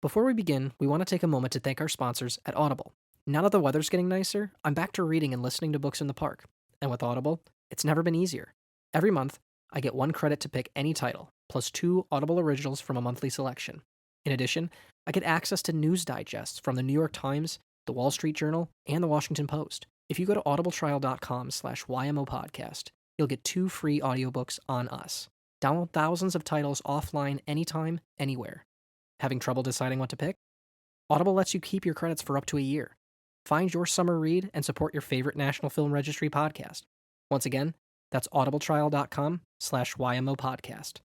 Before we begin, we want to take a moment to thank our sponsors at Audible. Now that the weather's getting nicer, I'm back to reading and listening to books in the park. And with Audible, it's never been easier. Every month, I get 1 credit to pick any title, plus 2 Audible originals from a monthly selection. In addition, I get access to news digests from the New York Times, the Wall Street Journal, and the Washington Post. If you go to audibletrial.com/YMO podcast, you'll get 2 free audiobooks on us. Download thousands of titles offline anytime, anywhere. Having trouble deciding what to pick? Audible lets you keep your credits for up to a year. Find your summer read and support your favorite National Film Registry podcast. Once again, that's audibletrial.com/YMO podcast.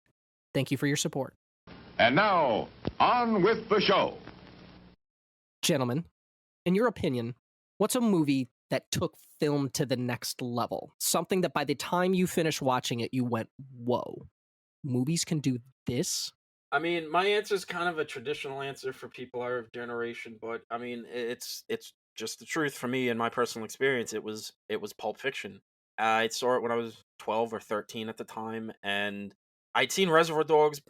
Thank you for your support. And now, on with the show. Gentlemen, in your opinion, what's a movie that took film to the next level? Something that by the time you finished watching it, you went, whoa, movies can do this? I mean, my answer is kind of a traditional answer for people our generation, but I mean, it's just the truth for me and my personal experience. It was Pulp Fiction. I saw it when I was 12 or 13 at the time, and I'd seen Reservoir Dogs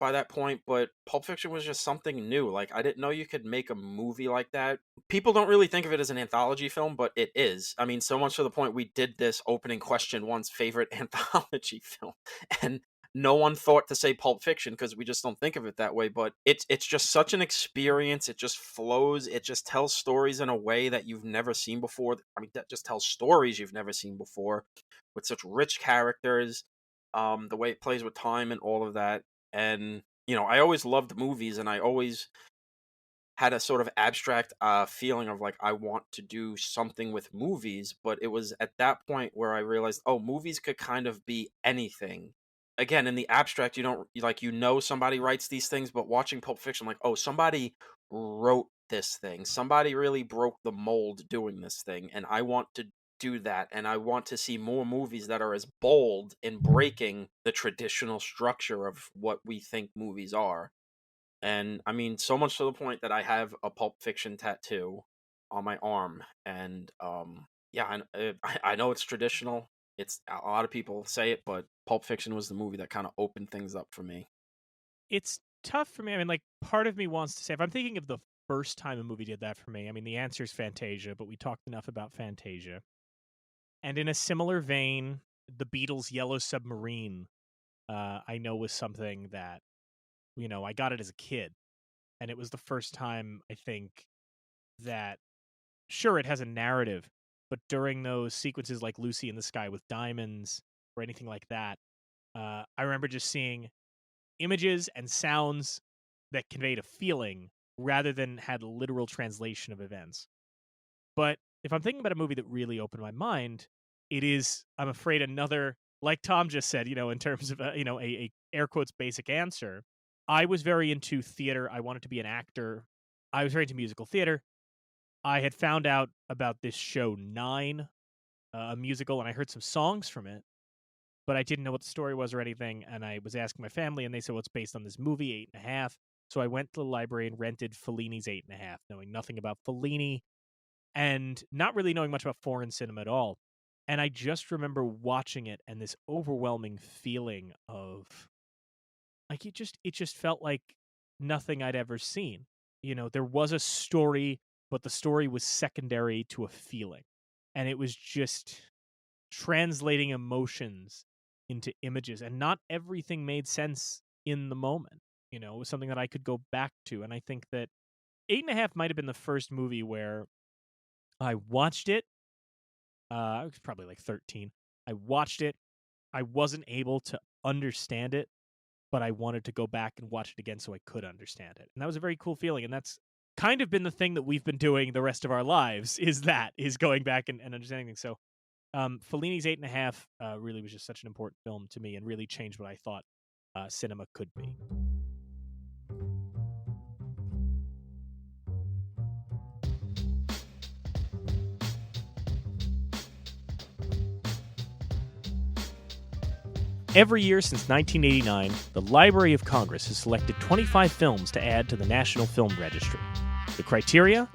by that point, but Pulp Fiction was just something new. Like, I didn't know you could make a movie like that. People don't really think of it as an anthology film, but it is. I mean, so much to the point we did this opening question once, favorite anthology film, and no one thought to say Pulp Fiction because we just don't think of it that way, but it's just such an experience. It just flows. It just tells stories in a way that you've never seen before. I mean, that just tells stories you've never seen before with such rich characters, the way it plays with time and all of that. And, I always loved movies, and I always had a sort of abstract feeling of like, I want to do something with movies, but it was at that point where I realized, oh, movies could kind of be anything. Again, in the abstract, somebody writes these things, but watching Pulp Fiction, like, oh, somebody wrote this thing. Somebody really broke the mold doing this thing, and I want to do that, and I want to see more movies that are as bold in breaking the traditional structure of what we think movies are. And, I mean, so much to the point that I have a Pulp Fiction tattoo on my arm, and, I know it's traditional. It's a lot of people say it, but Pulp Fiction was the movie that kind of opened things up for me. It's tough for me. I mean, like, part of me wants to say, if I'm thinking of the first time a movie did that for me, I mean, the answer is Fantasia, but we talked enough about Fantasia. And in a similar vein, the Beatles' Yellow Submarine, I know was something that, I got it as a kid. And it was the first time, I think, that, sure, it has a narrative, but during those sequences like Lucy in the Sky with Diamonds or anything like that, I remember just seeing images and sounds that conveyed a feeling rather than had literal translation of events. But if I'm thinking about a movie that really opened my mind, it is, I'm afraid, another, like Tom just said, in terms of, a air quotes basic answer. I was very into theater. I wanted to be an actor. I was very into musical theater. I had found out about this show 9, a musical, and I heard some songs from it, but I didn't know what the story was or anything, and I was asking my family, and they said, well, it's based on this movie, 8.5. So I went to the library and rented Fellini's 8.5, knowing nothing about Fellini, and not really knowing much about foreign cinema at all. And I just remember watching it, and this overwhelming feeling of, like, it just felt like nothing I'd ever seen. There was a story, but the story was secondary to a feeling. And it was just translating emotions into images. And not everything made sense in the moment. It was something that I could go back to. And I think that 8.5 might have been the first movie where I watched it. I was probably like 13. I watched it. I wasn't able to understand it, but I wanted to go back and watch it again so I could understand it. And that was a very cool feeling. And that's kind of been the thing that we've been doing the rest of our lives, is going back and understanding things. So Fellini's 8.5 really was just such an important film to me and really changed what I thought cinema could be. Every year since 1989, the Library of Congress has selected 25 films to add to the National Film Registry. The criteria?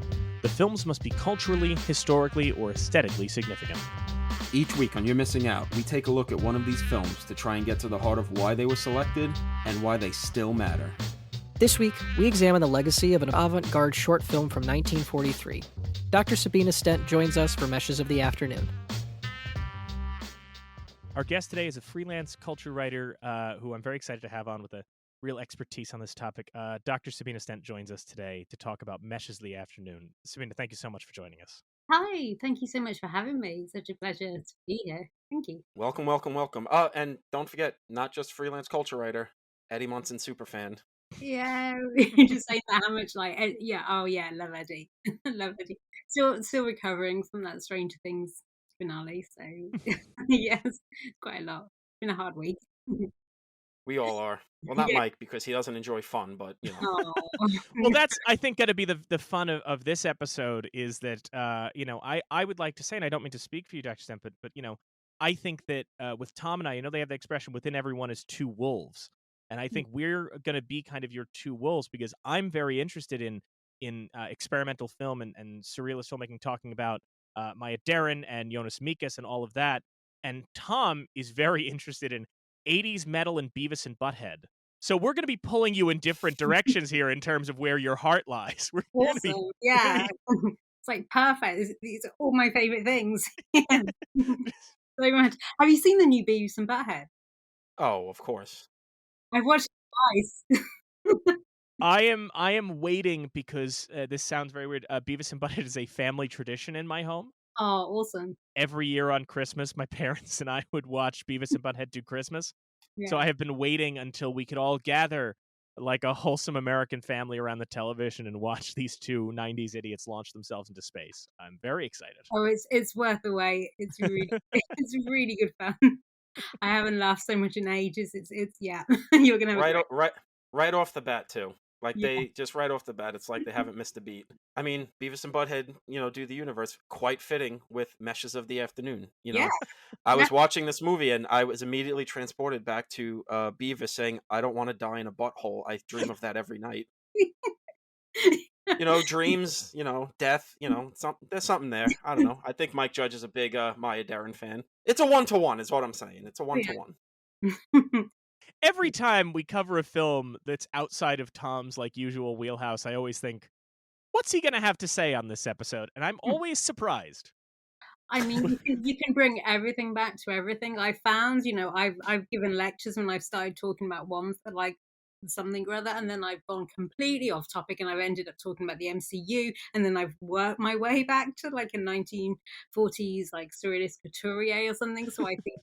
The films must be culturally, historically, or aesthetically significant. Each week on You're Missing Out, we take a look at one of these films to try and get to the heart of why they were selected and why they still matter. This week, we examine the legacy of an avant-garde short film from 1943. Dr. Sabina Stent joins us for Meshes of the Afternoon. Our guest today is a freelance culture writer who I'm very excited to have on with a real expertise on this topic. Dr. Sabina Stent joins us today to talk about Meshes of the Afternoon. Sabina, thank you so much for joining us. Hi, thank you so much for having me. Such a pleasure to be here. Thank you. Welcome, welcome, welcome. And don't forget, not just freelance culture writer, Eddie Munson superfan. Yeah, you just saying that how much love Eddie. Love Eddie. Still recovering from that Stranger Things finale, so yes, quite a lot. It's been a hard week. We all are. Well, not Yeah. Mike, because he doesn't enjoy fun, but, you know. Oh. Well, that's, I think, going to be the fun of this episode is that, I would like to say, and I don't mean to speak for you, Dr. Stent, but I think that with Tom and I, they have the expression, within everyone is two wolves. And I think we're going to be kind of your two wolves because I'm very interested in experimental film and surrealist filmmaking, talking about Maya Deren and Jonas Mekas and all of that. And Tom is very interested in 80s metal and Beavis and Butthead. So we're going to be pulling you in different directions here in terms of where your heart lies. We're Awesome. Be, yeah. It's like perfect. These are all my favorite things. Yeah. So much. Have you seen the new Beavis and Butthead? Oh, of course. I've watched it twice. I am waiting because this sounds very weird. Beavis and Butthead is a family tradition in my home. Oh, awesome. Every year on Christmas, my parents and I would watch Beavis and Butthead do Christmas. Yeah. So I have been waiting until we could all gather like a wholesome American family around the television and watch these two 90s idiots launch themselves into space. I'm very excited. Oh, it's worth the wait. It's really good fun. I haven't laughed so much in ages. It's yeah. You're gonna have right off the bat too. Like Yeah. they just right off the bat, it's like they haven't missed a beat. I mean, Beavis and Butthead, do the universe, quite fitting with Meshes of the Afternoon. Yeah. I was watching this movie and I was immediately transported back to Beavis saying, "I don't want to die in a butthole. I dream of that every night." Dreams, death, there's something there. I don't know. I think Mike Judge is a big Maya Deren fan. It's a 1-to-1 is what I'm saying. It's a 1-to-1. Every time we cover a film that's outside of Tom's usual wheelhouse, I always think, what's he going to have to say on this episode? And I'm always surprised. I mean, you can bring everything back to everything. I found, I've given lectures when I've started talking about ones that something or other, and then I've gone completely off topic and I've ended up talking about the MCU, and then I've worked my way back to a 1940s surrealist couturier or something. So I think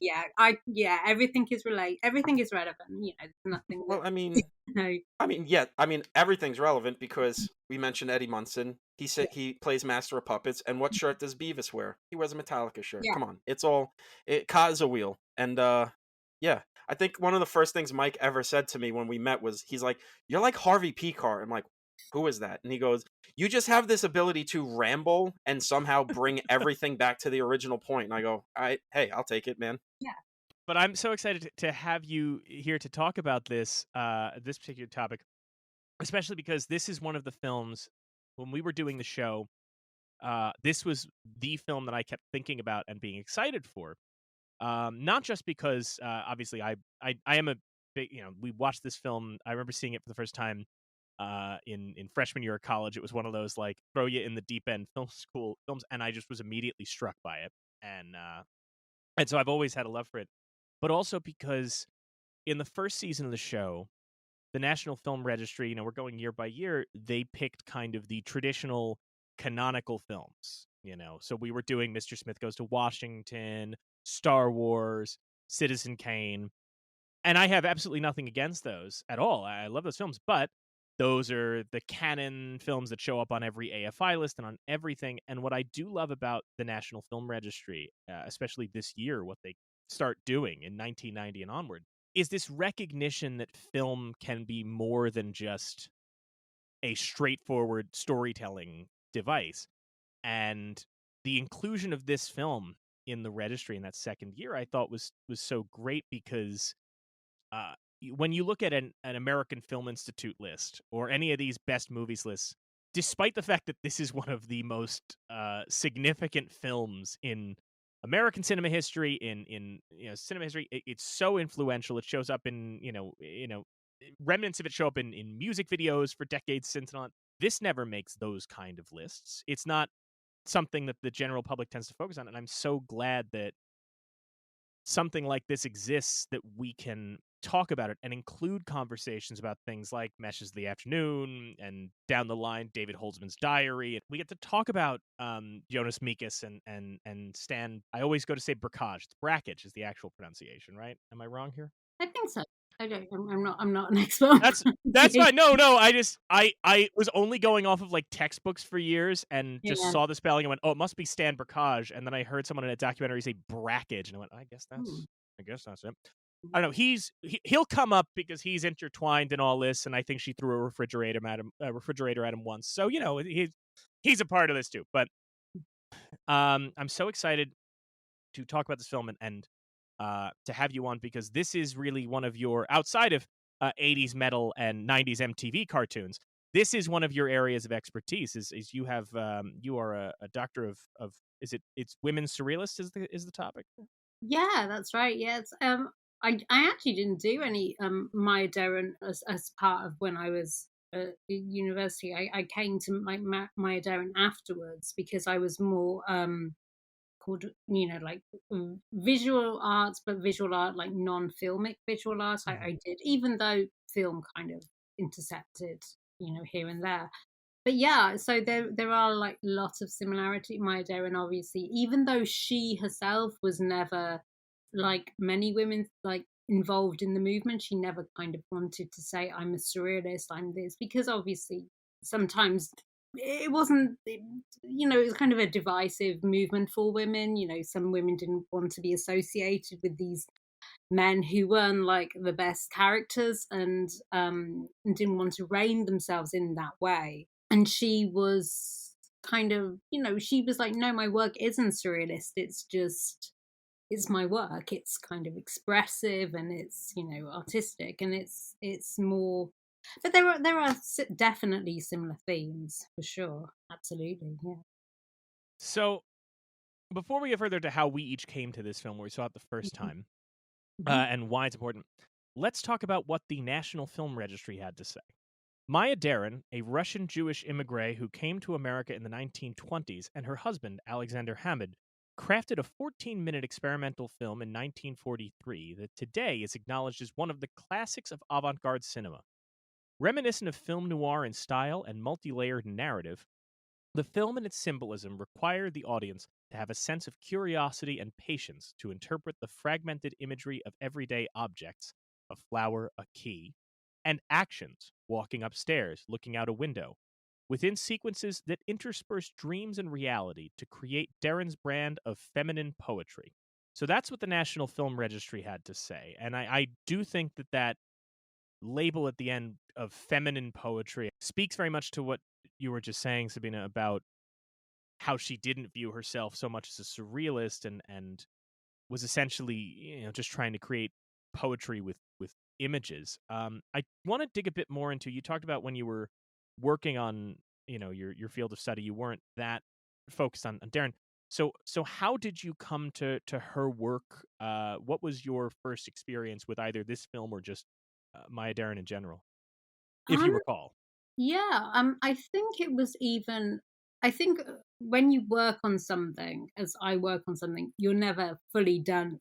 everything is relevant. Nothing. Well, I mean, everything's relevant because we mentioned Eddie Munson. He said he plays Master of Puppets, and what shirt does Beavis wear? He wears a Metallica shirt. Yeah. Come on, Ka is a wheel, and yeah. I think one of the first things Mike ever said to me when we met was, he's like, "You're like Harvey Picar." I'm like, "Who is that?" And he goes, "You just have this ability to ramble and somehow bring everything back to the original point." And I go, "Hey, I'll take it, man." Yeah. But I'm so excited to have you here to talk about this particular topic, especially because this is one of the films, when we were doing the show, this was the film that I kept thinking about and being excited for. Not just because, obviously, I am a big, we watched this film. I remember seeing it for the first time in freshman year of college. It was one of those throw you in the deep end film school films, and I just was immediately struck by it, and so I've always had a love for it. But also because in the first season of the show, the National Film Registry, we're going year by year, they picked kind of the traditional canonical films. So we were doing Mr. Smith Goes to Washington, Star Wars, Citizen Kane, and I have absolutely nothing against those at all. I love those films, but those are the canon films that show up on every AFI list and on everything. And what I do love about the National Film Registry, especially this year, what they start doing in 1990 and onward, is this recognition that film can be more than just a straightforward storytelling device. And the inclusion of this film in the registry in that second year, I thought was so great because when you look at an American Film Institute list or any of these best movies lists, despite the fact that this is one of the most significant films in American cinema history, in cinema history, it's so influential. It shows up in remnants of it show up in music videos for decades since on. This never makes those kind of lists. It's not something that the general public tends to focus on, and I'm so glad that something like this exists, that we can talk about it and include conversations about things like Meshes of the Afternoon and down the line David Holzman's Diary. We get to talk about Jonas Mekas and Stan. I always go to say Brakhage. It's Brakhage is the actual pronunciation, right? Am I wrong here? I think so. I'm not an expert on That's fine. No, I was only going off of like textbooks for years and just Yeah. saw the spelling and went, oh, it must be Stan Brakhage. And then I heard someone in a documentary say Brakhage, and I went, I guess that's it. I don't know. He'll come up because he's intertwined in all this, and I think she threw a refrigerator at him once. So he's a part of this too. But I'm so excited to talk about this film and to have you on, because this is really one of your, outside of 80s metal and 90s MTV cartoons, this is one of your areas of expertise. Is you have you are a doctor of it's women's surrealist is the topic. Yeah, that's right. Yes. I actually didn't do any Maya Deren as part of when I was at university. I came to Maya Deren afterwards because I was more called, like visual arts, but visual art, like non-filmic visual art. I did, even though film kind of intercepted, here and there. But yeah, so there are like lots of similarity. Maya Deren, obviously, even though she herself was never, like many women, like involved in the movement, she never kind of wanted to say, I'm a surrealist, I'm this, because obviously sometimes it wasn't, it was kind of a divisive movement for women. Some women didn't want to be associated with these men who weren't like the best characters, and didn't want to rein themselves in that way. And she was kind of, she was like, no, my work isn't surrealist. It's my work. It's kind of expressive, and it's, artistic, and it's more. But there are definitely similar themes for sure. Absolutely, yeah. So before we get further to how we each came to this film, where we saw it the first time, and why it's important, let's talk about what the National Film Registry had to say. Maya Deren, a Russian Jewish immigrant who came to America in the 1920s, and her husband, Alexander Hamid, crafted a 14-minute experimental film in 1943 that today is acknowledged as one of the classics of avant-garde cinema. Reminiscent of film noir in style and multi-layered narrative, the film and its symbolism require the audience to have a sense of curiosity and patience to interpret the fragmented imagery of everyday objects, a flower, a key, and actions, walking upstairs, looking out a window, within sequences that intersperse dreams and reality to create Deren's brand of feminine poetry. So that's what the National Film Registry had to say. And I do think that label at the end of feminine poetry speaks very much to what you were just saying, Sabina, about how she didn't view herself so much as a surrealist and was essentially, just trying to create poetry with images. I want to dig a bit more into, you talked about when you were working on, your field of study, you weren't that focused on Deren. So how did you come to her work? What was your first experience with either this film or just Maya Deren in general, if you recall? Yeah, I think it was even. I think when you work on something, as I work on something, you're never fully done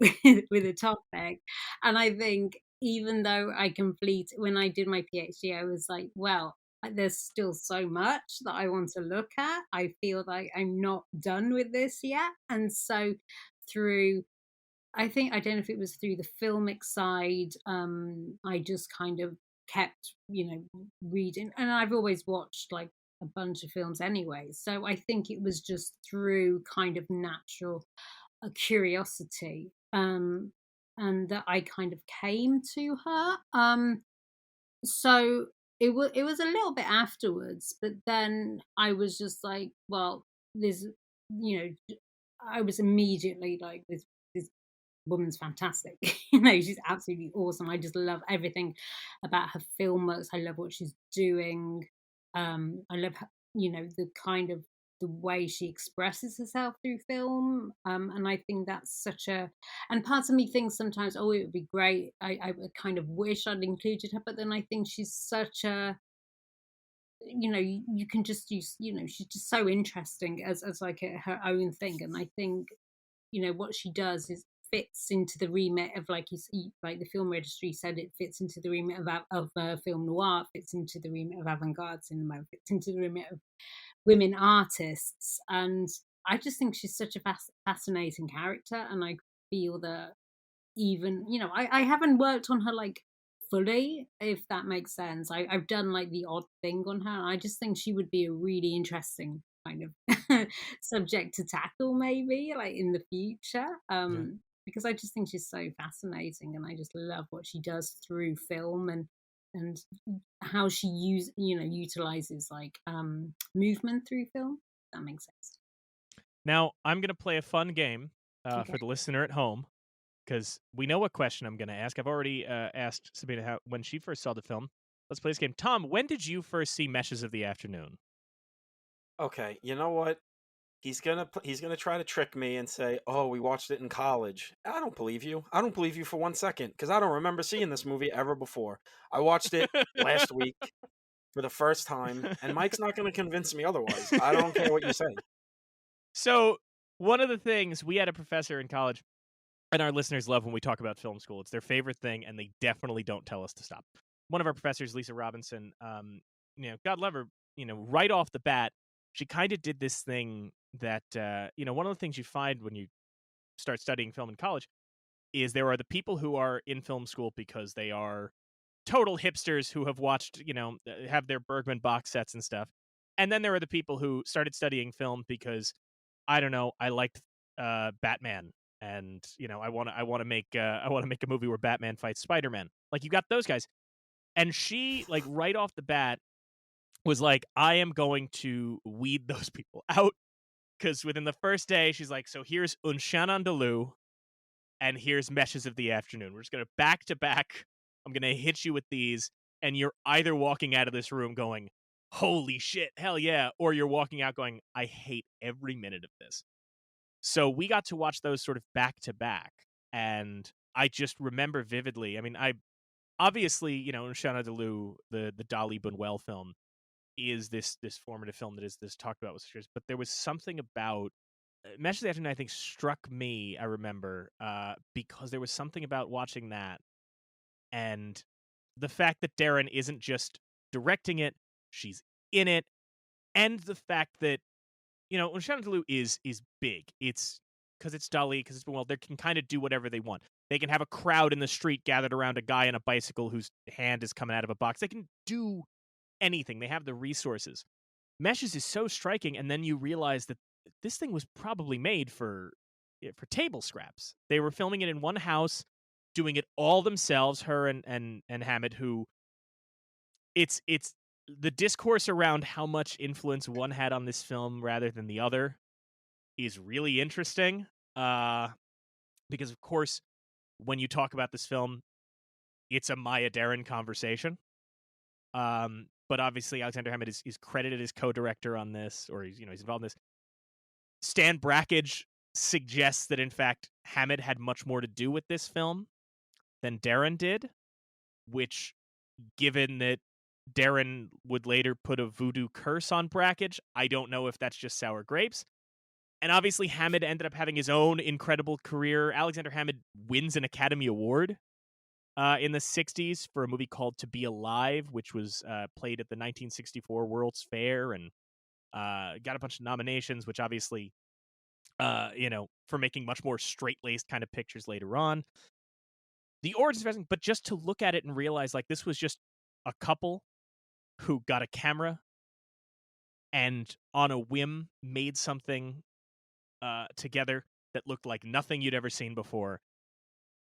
with a topic. And I think even though when I did my PhD, I was like, well, there's still so much that I want to look at. I feel like I'm not done with this yet. And so through, I don't know if it was through the filmic side, I just kind of kept, reading. And I've always watched like a bunch of films anyway. So I think it was just through kind of natural curiosity, and that I kind of came to her. So it was a little bit afterwards, but then I was just like, well, this, I was immediately like, this woman's fantastic. She's absolutely awesome. I just love everything about her film works. I love what she's doing. I love the kind of the way she expresses herself through film. And I think that's such a, and parts of me think sometimes, oh, it would be great. I kind of wish I'd included her, but then I think she's such a, you can just use, she's just so interesting as like her own thing. And I think, what she does is fits into the remit of, like like the film registry said, it fits into the remit of film noir, fits into the remit of avant-garde cinema, fits into the remit of women artists. And I just think she's such a fascinating character. And I feel that even, I haven't worked on her like fully, if that makes sense. I've done like the odd thing on her. I just think she would be a really interesting kind of subject to tackle, maybe like in the future. Because I just think she's so fascinating, and I just love what she does through film, and how she utilizes like movement through film. That makes sense. Now, I'm going to play a fun game Okay. for the listener at home, because we know what question I'm going to ask. I've already asked Sabina when she first saw the film. Let's play this game. Tom, when did you first see Meshes of the Afternoon? Okay, you know what? He's gonna try to trick me and say, "Oh, we watched it in college." I don't believe you. I don't believe you for 1 second, because I don't remember seeing this movie ever before. I watched it last week for the first time, and Mike's not going to convince me otherwise. I don't care what you say. So, one of the things, we had a professor in college, and our listeners love when we talk about film school. It's their favorite thing, and they definitely don't tell us to stop. One of our professors, Lisa Robinson, God love her, right off the bat, she kind of did this thing that, one of the things you find when you start studying film in college is there are the people who are in film school because they are total hipsters who have watched, have their Bergman box sets and stuff. And then there are the people who started studying film because, I don't know, I liked Batman, and I want to make a movie where Batman fights Spider-Man. Like, you got those guys. And she, like, right off the bat was like, I am going to weed those people out, because within the first day she's like, so here's Un Chien Andalou and here's Meshes of the Afternoon. We're just going to back to back. I'm going to hit you with these, and you're either walking out of this room going, holy shit, hell yeah, or you're walking out going, I hate every minute of this. So we got to watch those sort of back to back, and I just remember vividly. I mean, I obviously, Shana Deleu, the Dali Buñuel film, is this formative film that is this talked about with sisters. But there was something about Meshes of the Afternoon, I think, struck me. I remember because there was something about watching that, and the fact that Deren isn't just directing it; she's in it, and the fact that Shannon Deleu is big. It's because it's Dali, because it's Buñuel. They can kind of do whatever they want. They can have a crowd in the street gathered around a guy on a bicycle whose hand is coming out of a box. They can do anything. They have the resources. Meshes is so striking, and then you realize that this thing was probably made for table scraps. They were filming it in one house, doing it all themselves. Her and Hamid, who it's the discourse around how much influence one had on this film rather than the other is really interesting. Because of course, when you talk about this film, it's a Maya Deren conversation. But obviously Alexander Hamid is credited as co-director on this, or he's involved in this. Stan Brakhage suggests that in fact Hamid had much more to do with this film than Deren did, which, given that Deren would later put a voodoo curse on Brakhage, I don't know if that's just sour grapes. And obviously Hamid ended up having his own incredible career. Alexander Hamid wins an Academy Award in the 60s for a movie called To Be Alive, which was played at the 1964 World's Fair, and got a bunch of nominations, which obviously, for making much more straight-laced kind of pictures later on. The origins of everything, but just to look at it and realize, like, this was just a couple who got a camera and on a whim made something together that looked like nothing you'd ever seen before,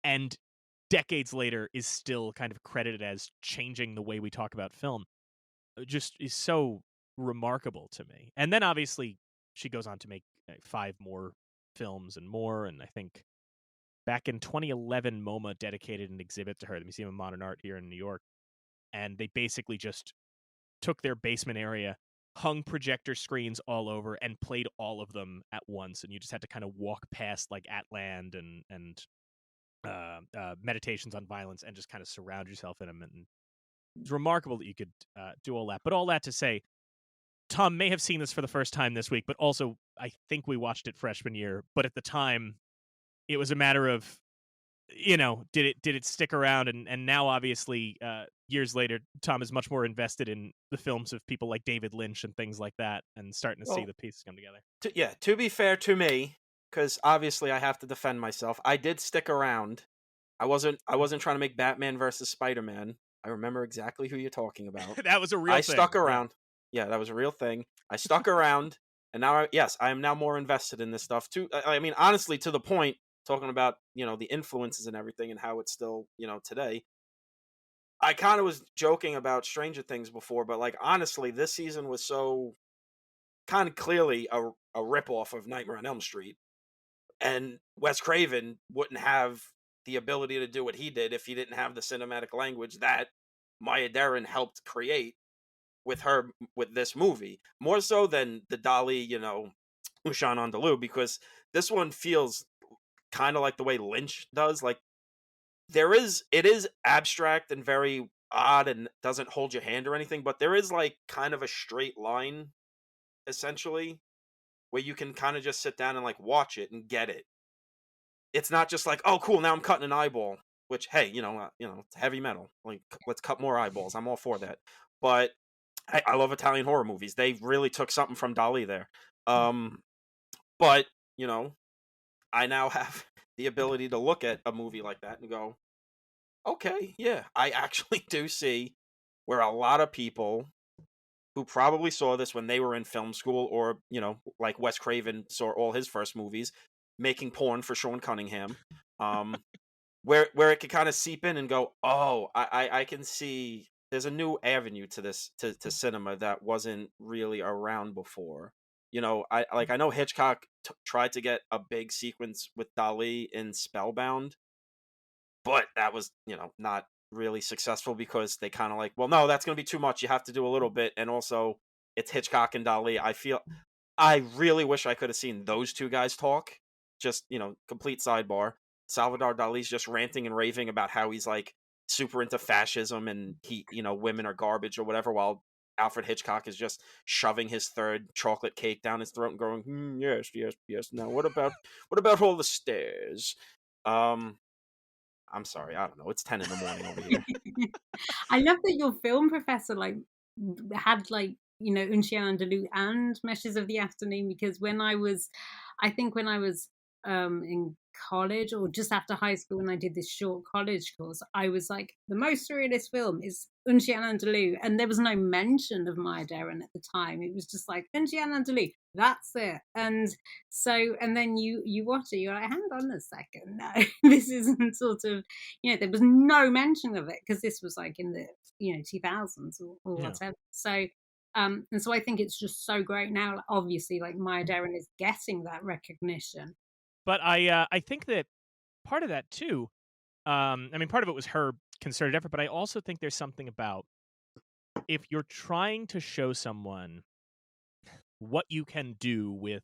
and decades later is still kind of credited as changing the way we talk about film, just is so remarkable to me. And then obviously she goes on to make 5 more films and more, and I think back in 2011 MoMA dedicated an exhibit to her, the Museum of Modern Art here in New York, and they basically just took their basement area, hung projector screens all over and played all of them at once, and you just had to kind of walk past like Atland and Meditations on Violence and just kind of surround yourself in them. And it's remarkable that you could do all that. But all that to say, Tom may have seen this for the first time this week, but also I think we watched it freshman year. But at the time, it was a matter of, did it stick around? And now, obviously, years later, Tom is much more invested in the films of people like David Lynch and things like that, and starting to see the pieces come together. To be fair to me, because obviously I have to defend myself, I did stick around. I wasn't trying to make Batman versus Spider-Man. I remember exactly who you're talking about. That was a real thing. I stuck around. Yeah, that was a real thing. I stuck around, and now, I am now more invested in this stuff too. I mean, honestly, to the point, talking about, the influences and everything and how it's still, today. I kind of was joking about Stranger Things before, but like, honestly, this season was so kind of clearly a ripoff of Nightmare on Elm Street. And Wes Craven wouldn't have the ability to do what he did if he didn't have the cinematic language that Maya Deren helped create with this movie. More so than the Dali, Ushan Andalou, because this one feels kind of like the way Lynch does. Like, it is abstract and very odd and doesn't hold your hand or anything, but there is like kind of a straight line, essentially, where you can kind of just sit down and like watch it and get it. It's not just like, oh, cool, now I'm cutting an eyeball, which, hey, it's heavy metal. Like, let's cut more eyeballs. I'm all for that. But I love Italian horror movies. They really took something from Dali there. But, I now have the ability to look at a movie like that and go, okay, yeah, I actually do see where a lot of people who probably saw this when they were in film school, or, like Wes Craven saw all his first movies, making porn for Sean Cunningham, where it could kind of seep in and go, oh, I can see there's a new avenue to this, to cinema that wasn't really around before. I know Hitchcock tried to get a big sequence with Dali in Spellbound, but that was, not really successful because they kind of like, well, no, that's going to be too much. You have to do a little bit. And also, it's Hitchcock and Dali. I really wish I could have seen those two guys talk. Just, complete sidebar. Salvador Dali's just ranting and raving about how he's like super into fascism and women are garbage or whatever, while Alfred Hitchcock is just shoving his third chocolate cake down his throat and going, yes. Now, what about all the stairs? I'm sorry, I don't know. It's 10 in the morning over here. I love that your film professor had Unshian Andalou and Meshes of the Afternoon, because when I was in college or just after high school, when I did this short college course, I was like, the most surrealist film is Unshian Andalou, and there was no mention of Maya Deren at the time. It was just like Unshian Andalou, that's it. And so, and then you watch it, you're like, hang on a second, no, this isn't sort of, there was no mention of it because this was like in the 2000s or whatever. So and so I think it's just so great now. Obviously, like, Maya Deren is getting that recognition. But I think that part of that too, part of it was her concerted effort, but I also think there's something about, if you're trying to show someone what you can do with,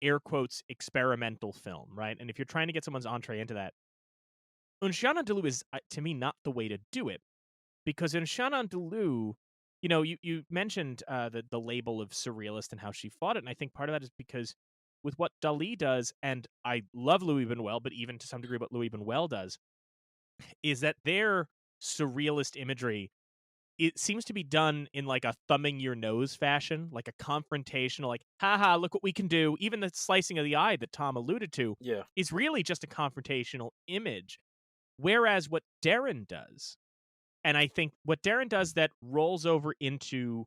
air quotes, experimental film, right? And if you're trying to get someone's entree into that, Unshian Andalou is, to me, not the way to do it. Because Unshian Andalou, you mentioned the label of surrealist and how she fought it, and I think part of that is because with what Dali does, and I love Louis Buñuel, but even to some degree what Louis Buñuel does, is that their surrealist imagery, it seems to be done in like a thumbing your nose fashion, like a confrontational, like, haha, look what we can do. Even the slicing of the eye that Tom alluded to is really just a confrontational image. Whereas what Deren does, and I think what Deren does that rolls over into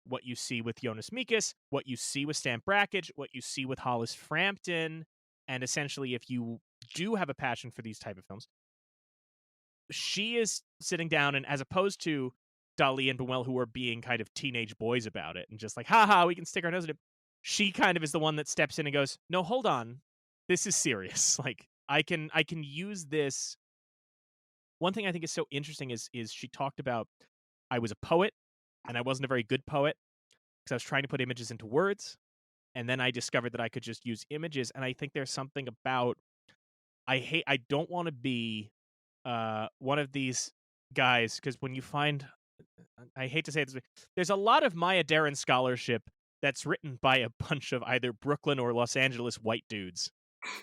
what you see with Jonas Mekas, what you see with Stan Brakhage, what you see with Hollis Frampton, and essentially, if you do have a passion for these type of films, she is sitting down, and as opposed to Dali and Buñuel, who are being kind of teenage boys about it and just like, haha, we can stick our nose in it, she kind of is the one that steps in and goes, no, hold on, this is serious. Like, I can use this. One thing I think is so interesting is she talked about, I was a poet and I wasn't a very good poet. because I was trying to put images into words, and then I discovered that I could just use images. And I think there's something about I don't want to be one of these guys, because when you find, I hate to say it this way, there's a lot of Maya Deren scholarship that's written by a bunch of either Brooklyn or Los Angeles white dudes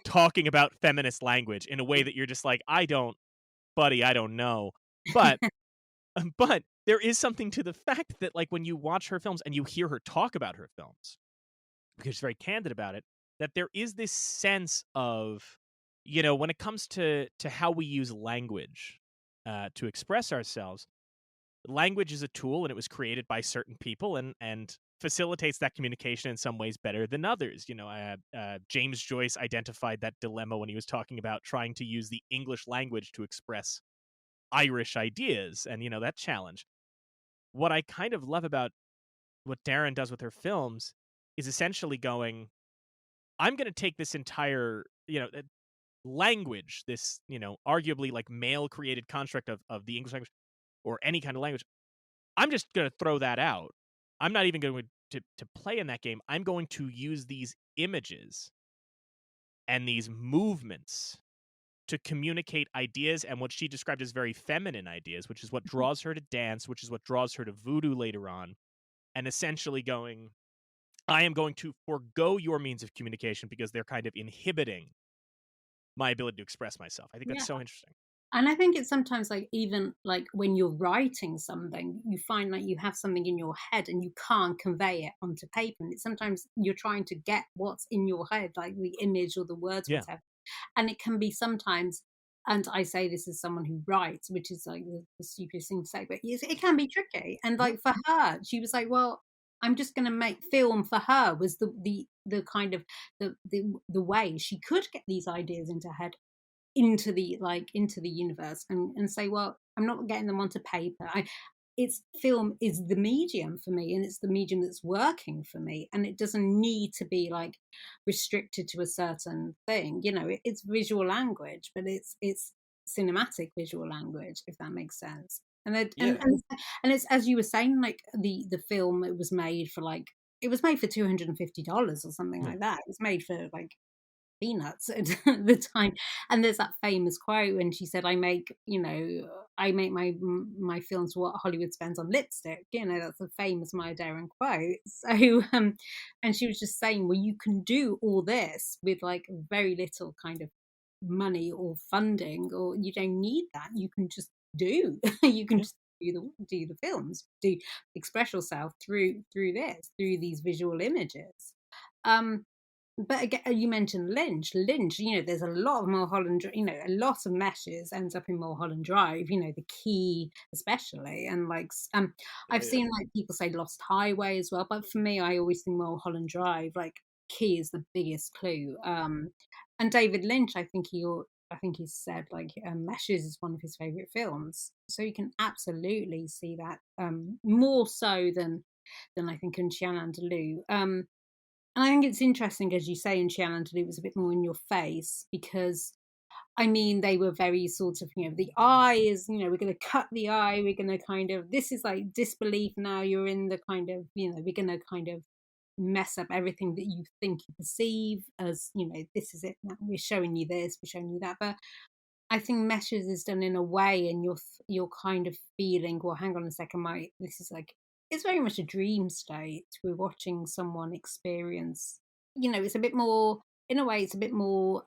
talking about feminist language in a way that you're just like, I don't know. But but there is something to the fact that, like, when you watch her films and you hear her talk about her films, because she's very candid about it, that there is this sense of, when it comes to how we use language to express ourselves, language is a tool, and it was created by certain people, and facilitates that communication in some ways better than others. James Joyce identified that dilemma when he was talking about trying to use the English language to express Irish ideas, and that challenge. What I kind of love about what Deren does with her films is essentially going, I'm going to take this entire, language, this, arguably like male created construct of the English language or any kind of language. I'm just going to throw that out. I'm not even going to play in that game. I'm going to use these images and these movements to communicate ideas, and what she described as very feminine ideas, which is what draws her to dance, which is what draws her to voodoo later on, and essentially going, I am going to forego your means of communication because they're kind of inhibiting my ability to express myself. I think that's so interesting. And I think it's sometimes like, even like when you're writing something, you find like you have something in your head and you can't convey it onto paper. And it's sometimes you're trying to get what's in your head, like the image or the words, whatever. And it can be sometimes, and I say this as someone who writes, which is like the stupidest thing to say, but it can be tricky. And like for her, she was like, well, I'm just going to make film. For her was the kind of the way she could get these ideas into her head, into the universe, and say, well, I'm not getting them onto paper. It's film is the medium for me, and it's the medium that's working for me, and it doesn't need to be like restricted to a certain thing. It's visual language, but it's cinematic visual language, if that makes sense. And it's, as you were saying, like the film, it was made for $250 or something like that. It was made for like peanuts at the time. And there's that famous quote when she said, I make my films what Hollywood spends on lipstick. That's a famous Maya Deren quote. So and she was just saying, well, you can do all this with like very little kind of money or funding, or you don't need that. You can just do you can just do the films, express yourself through these visual images. But again, you mentioned Lynch. There's a lot of Mulholland, a lot of meshes ends up in Mulholland Drive, the Key especially. And I've seen like people say Lost Highway as well, but for me, I always think Mulholland Drive, like Key is the biggest clue. And David Lynch, I think he said like Meshes is one of his favorite films. So you can absolutely see that more so than I think in Chien Andalou. And I think it's interesting, as you say, in Chien Andalou, it was a bit more in your face, because, I mean, they were very sort of, the eye is, we're going to cut the eye, we're going to kind of, this is like disbelief now, you're in the kind of, we're going to kind of mess up everything that you think you perceive as, this is it, we're showing you this, we're showing you that. But I think Meshes is done in a way, and you're kind of feeling, well, hang on a second, this is like, it's very much a dream state. We're watching someone experience, it's a bit more, in a way, it's a bit more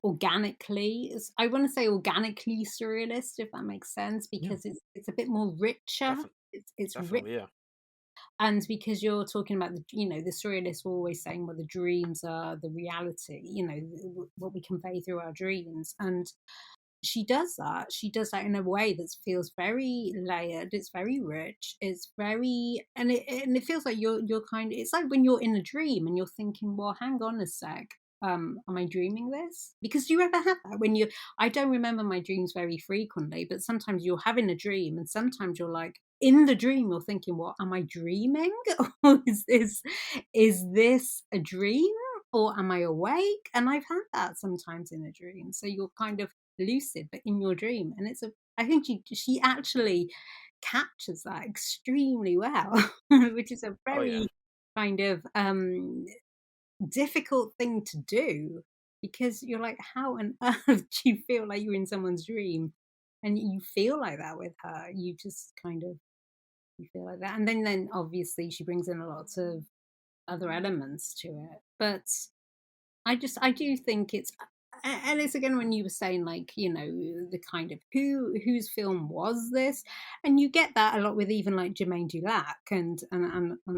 organically, I want to say organically surrealist, if that makes sense, because it's a bit more richer. It's rich. Yeah. And because you're talking about the surrealists were always saying, well, the dreams are the reality, what we convey through our dreams. And she does that in a way that feels very layered, it's very rich, it's very, and it feels like you're kind of, it's like when you're in a dream and you're thinking, well, hang on a sec, am I dreaming this? Because do you ever have that when I don't remember my dreams very frequently, but sometimes you're having a dream and sometimes you're like, in the dream you're thinking, what, am I dreaming? Or is this a dream, or am I awake? And I've had that sometimes in a dream. So you're kind of lucid but in your dream, and I think she actually captures that extremely well, which is a Oh yeah. very kind of difficult thing to do, because you're like, how on earth do you feel like you're in someone's dream? And you feel like that with her. You just kind of you feel like that. And then obviously she brings in a lot of other elements to it. But I do think it's, and it's again when you were saying, like, the kind of whose film was this, and you get that a lot with even like Jermaine Dulac and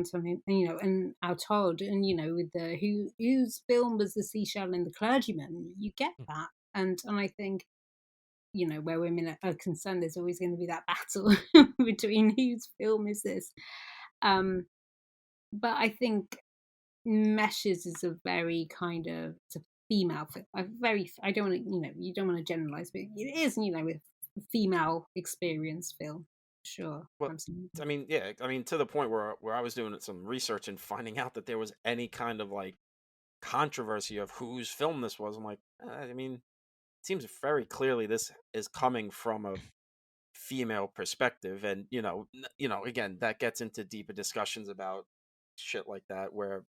something, and Al Todd, and with the whose film was the Seashell and the Clergyman. You get that, and I think, where women are concerned, there's always going to be that battle between whose film is this. But I think Meshes is a very kind of, it's a female film. I don't want to, you don't want to generalize, but it is, with female experience film. Sure. Well, Absolutely. I mean, yeah, I mean, to the point where I was doing some research and finding out that there was any kind of like controversy of whose film this was. I'm like, I mean, it seems very clearly this is coming from a female perspective, and again, that gets into deeper discussions about shit like that, where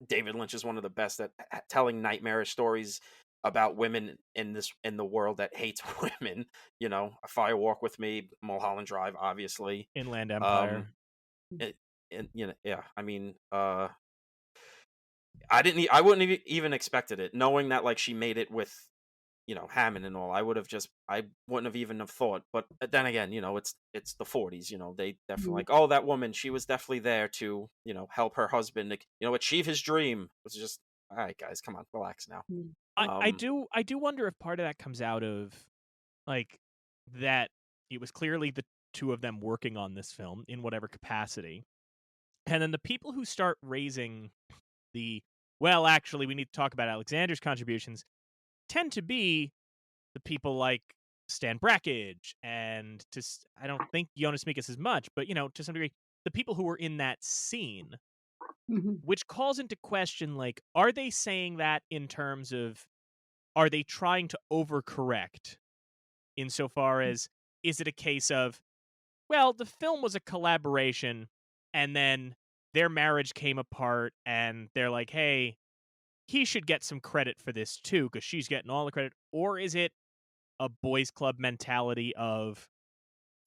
David Lynch is one of the best at telling nightmarish stories about women in the world that hates women. A Fire Walk with Me, Mulholland Drive, obviously. Inland Um, Empire. and yeah, I mean, I wouldn't have even expected it, knowing that like she made it with Hammond and all. I wouldn't have even have thought. But then again, it's the 40s. They definitely like, oh, that woman, she was definitely there to help her husband achieve his dream. It's just, all right, guys, come on, relax now. I do wonder if part of that comes out of like that it was clearly the two of them working on this film in whatever capacity, and then the people who start raising well, actually, we need to talk about Alexander's contributions tend to be the people like Stan Brakhage and I don't think Jonas Mekas as much, but to some degree, the people who were in that scene, which calls into question, like, are they saying that in terms of, are they trying to overcorrect insofar as, is it a case of, well, the film was a collaboration and then their marriage came apart and they're like, hey, he should get some credit for this too because she's getting all the credit? Or is it a boys club mentality of,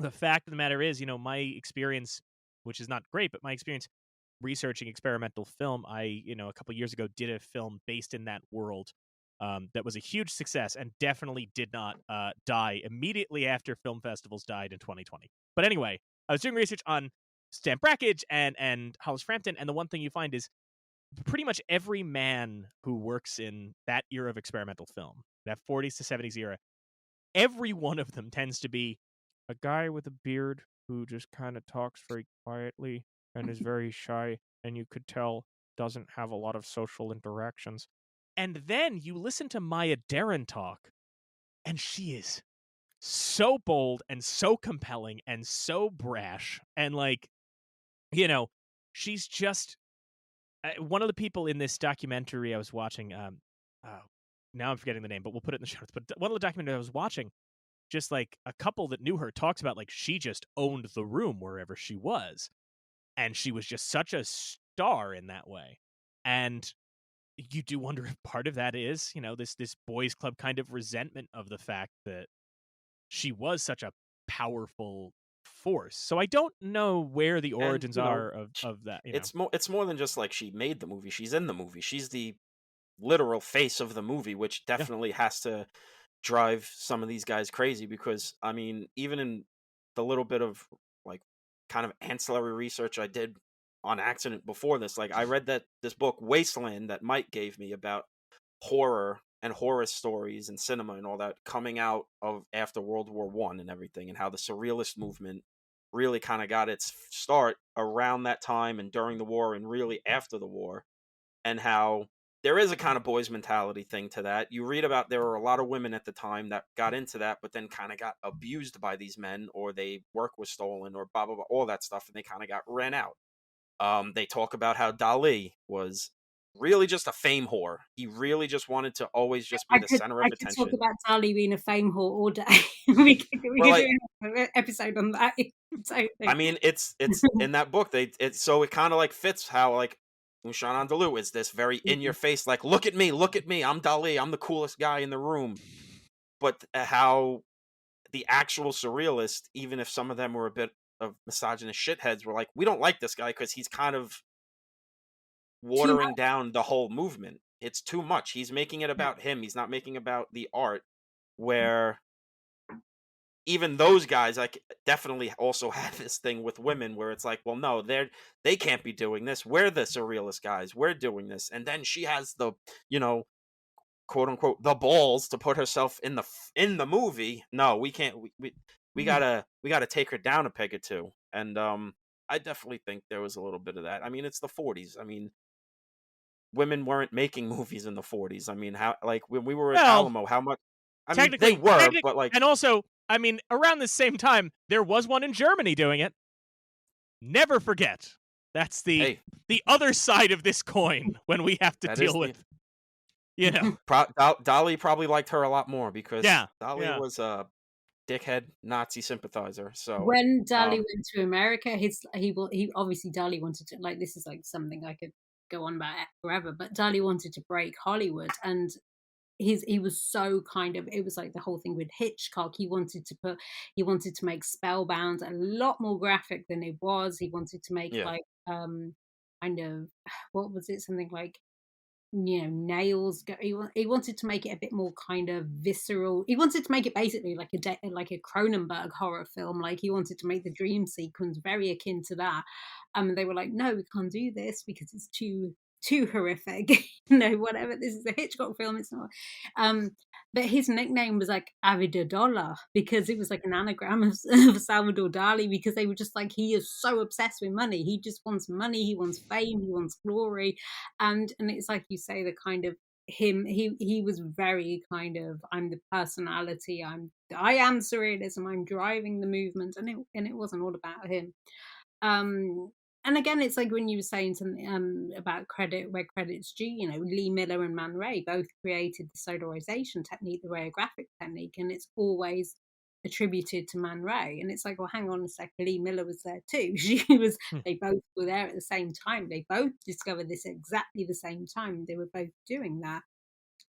the fact of the matter is, my experience, which is not great, but my experience researching experimental film, I, a couple years ago did a film based in that world that was a huge success and definitely did not die immediately after film festivals died in 2020. But anyway, I was doing research on Stan Brakhage and Hollis Frampton, and the one thing you find is pretty much every man who works in that era of experimental film, that 40s to 70s era, every one of them tends to be a guy with a beard who just kind of talks very quietly and is very shy, and you could tell doesn't have a lot of social interactions. And then you listen to Maya Deren talk, and she is so bold and so compelling and so brash. And like, she's just one of the people in this documentary I was watching. Now I'm forgetting the name, but we'll put it in the show notes. But one of the documentaries I was watching, just like a couple that knew her talks about, like, she just owned the room wherever she was, and she was just such a star in that way. And you do wonder if part of that is, this boys club kind of resentment of the fact that she was such a powerful force. So I don't know where the origins are of that. It's more than just like she made the movie. She's in the movie. She's the literal face of the movie, which definitely has to drive some of these guys crazy, because I mean, even in the little bit of like kind of ancillary research I did on accident before this, like I read this book Wasteland that Mike gave me about horror and horror stories and cinema and all that coming out of after World War One and everything, and how the surrealist movement really kind of got its start around that time and during the war and really after the war, and how there is a kind of boys mentality thing to that. You read about, there were a lot of women at the time that got into that, but then kind of got abused by these men, or they work was stolen, or blah, blah, blah, all that stuff. And they kind of got ran out. They talk about how Dali was really just a fame whore. He really just wanted to always just be the center of I could talk attention. about Dali being a fame whore all day. we could Well, like, do an episode on that. I mean, it's in that book. So it kind of like fits how like Ushan Andalou is this very in your face, like look at me, I'm Dali, I'm the coolest guy in the room. But how the actual surrealists, even if some of them were a bit of misogynist shitheads, were like, we don't like this guy because he's kind of watering down the whole movement. It's too much. He's making it about him. He's not making about the art. Where even those guys, like, definitely also had this thing with women where it's like, well, no, they can't be doing this. We're the surrealist guys. We're doing this. And then she has the, quote unquote, the balls to put herself in the movie. No, we can't. We gotta take her down a peg or two. And I definitely think there was a little bit of that. I mean, it's the 40s. I mean, women weren't making movies in the 40s. I mean, how, like, when we were at Alamo, how much? I mean, they were, but like, and also, I mean, around the same time, there was one in Germany doing it. Never forget. That's the other side of this coin when we have to deal with, Dali probably liked her a lot more because Dali was a dickhead Nazi sympathizer. So when Dali went to America, he obviously Dali wanted to, like, this is like something I could go on about forever, but Dali wanted to break Hollywood, and he was so kind of, it was like the whole thing with Hitchcock. He wanted to make Spellbound a lot more graphic than it was. He wanted to make like kind of, what was it, something like, nails. He wanted to make it a bit more kind of visceral. He wanted to make it basically like a Cronenberg horror film. Like, he wanted to make the dream sequence very akin to that. They were like, no, we can't do this because it's too horrific. Whatever, this is a Hitchcock film, it's not. But his nickname was like Avidadola because it was like an anagram of Salvador Dali, because they were just like, he is so obsessed with money. He just wants money, he wants fame, he wants glory. And it's like you say, the kind of him, he was very kind of, I'm the personality, I am surrealism, I'm driving the movement, and it wasn't all about him. And again, it's like when you were saying something about credit where credit's due. Lee Miller and Man Ray both created the solarization technique, the rayographic technique, and it's always attributed to Man Ray. And it's like, well, hang on a second, Lee Miller was there too. They both were there at the same time. They both discovered this at exactly the same time. They were both doing that.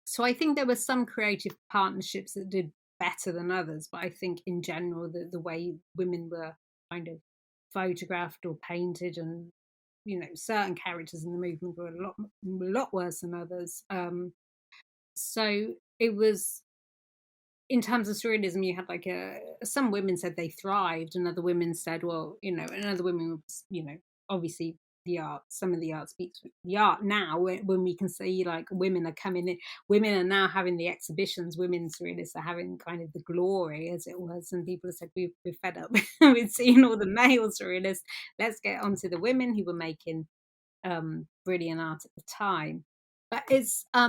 So I think there were some creative partnerships that did better than others, but I think in general the way women were kind of photographed or painted, and certain characters in the movement were a lot worse than others. So it was, in terms of surrealism, you had like some women said they thrived, and other women said, well, and other women, obviously the art, some of the art speaks for the art now, when we can see like women are coming in, women are now having the exhibitions, women surrealists are having kind of the glory, as it was, and people have said, we're fed up with seeing all the male surrealists, let's get onto the women who were making brilliant art at the time. But it's I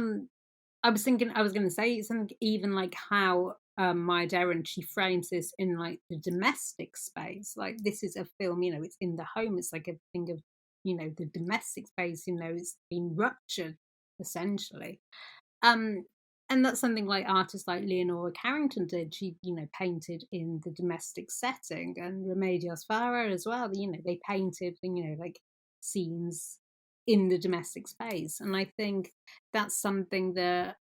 was going to say something, even like how Maya Deren, she frames this in like the domestic space. Like, this is a film, it's in the home. It's like a thing of, the domestic space, it's been ruptured, essentially. And that's something like artists like Leonora Carrington did. She, painted in the domestic setting, and Remedios Vara as well. They painted, like scenes in the domestic space. And I think that's something that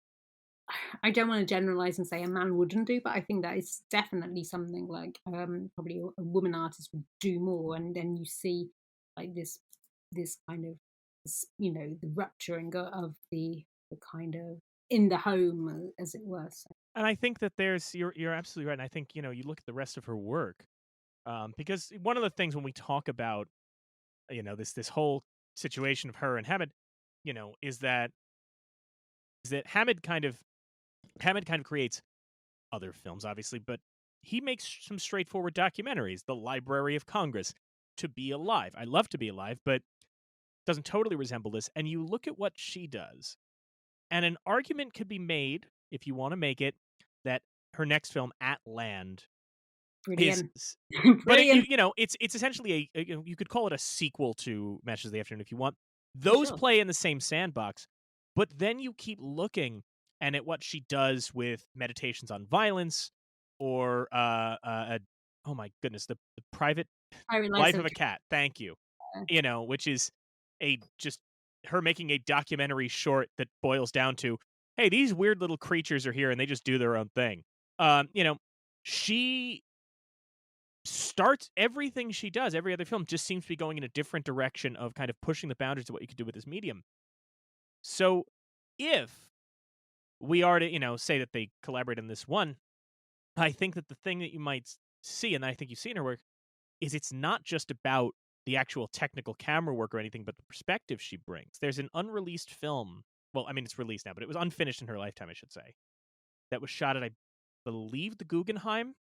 I don't want to generalize and say a man wouldn't do, but I think that is definitely something like probably a woman artist would do more. And then you see like this kind of, the rupturing of the kind of in the home, as it were. So. And I think that you're absolutely right. And I think, you look at the rest of her work, because one of the things when we talk about, this whole situation of her and Hamid, is that Hamid kind of creates other films, obviously, but he makes some straightforward documentaries. The Library of Congress, To Be Alive. I love To Be Alive, but doesn't totally resemble this. And you look at what she does, and an argument could be made, if you want to make it, that her next film, At Land, Brilliant. is Brilliant. But it's essentially you could call it a sequel to Matches of the Afternoon if you want. those Sure. play in the same sandbox. But then you keep looking and at what she does with meditations on violence, or oh my goodness, the private I realize life of a cat. Thank you. Which is just her making a documentary short that boils down to, hey, these weird little creatures are here and they just do their own thing. She starts everything she does, every other film just seems to be going in a different direction of kind of pushing the boundaries of what you could do with this medium. So if we are to, say that they collaborate in this one, I think that the thing that you might see, and I think you see in her work, is it's not just about the actual technical camera work or anything, but the perspective she brings. There's an unreleased film. Well, I mean, it's released now, but it was unfinished in her lifetime, I should say. That was shot at, I believe, the Guggenheim.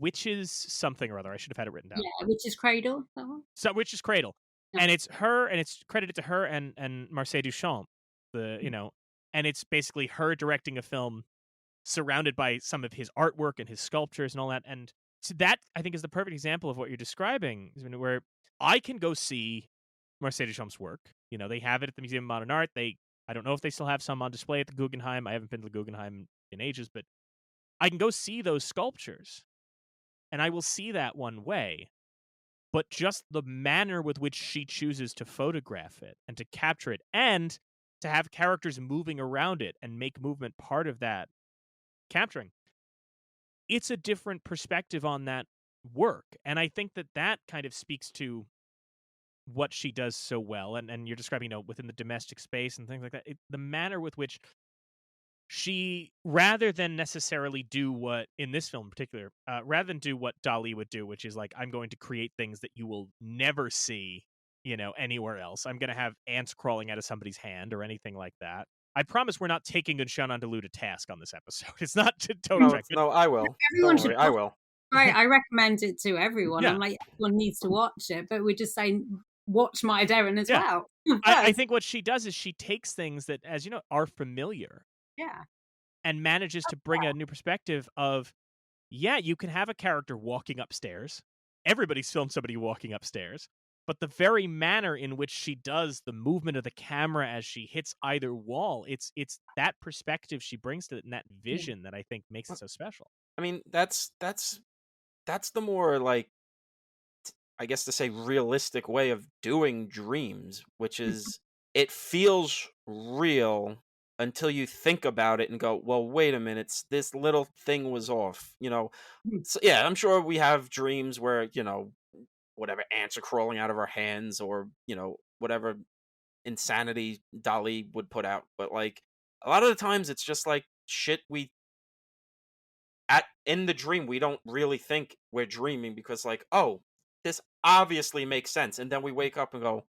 Witch's something or other. I should have had it written down. Yeah, Witch's Cradle. That one. So Witch's Cradle, and it's her, and it's credited to her and Marcel Duchamp. And it's basically her directing a film surrounded by some of his artwork and his sculptures and all that. And so that, I think, is the perfect example of what you're describing, where I can go see Marcel Duchamp's work. They have it at the Museum of Modern Art. I don't know if they still have some on display at the Guggenheim. I haven't been to the Guggenheim in ages, but I can go see those sculptures, and I will see that one way. But just the manner with which she chooses to photograph it and to capture it, and to have characters moving around it and make movement part of that capturing, it's a different perspective on that work. And I think that kind of speaks to what she does so well. And you're describing, within the domestic space and things like that, the manner with which she, rather than necessarily do what, in this film in particular, rather than do what Dali would do, which is like, I'm going to create things that you will never see, anywhere else. I'm going to have ants crawling out of somebody's hand or anything like that. I promise we're not taking Gunshan Andalou to task on this episode. It's not to totally track. No, I will. Everyone Don't worry, should I watch will. Right, I recommend it to everyone. Yeah. I'm like, everyone needs to watch it, but we're just saying, watch Maya Deren as Yeah. well. I think what she does is she takes things that, as you know, are familiar, Yeah. and manages to bring a new perspective of, yeah, you can have a character walking upstairs. Everybody's filmed somebody walking upstairs. But the very manner in which she does the movement of the camera as she hits either wall, it's that perspective she brings to it, and that vision that I think makes it so special. I mean, that's the more, like, I guess to say, realistic way of doing dreams, which is it feels real until you think about it and go, well, wait a minute, this little thing was off. So, yeah, I'm sure we have dreams where, whatever, ants are crawling out of our hands, or, whatever insanity Dali would put out. But, like, a lot of the times it's just like shit in the dream we don't really think we're dreaming, because, like, oh, this obviously makes sense, and then we wake up and go,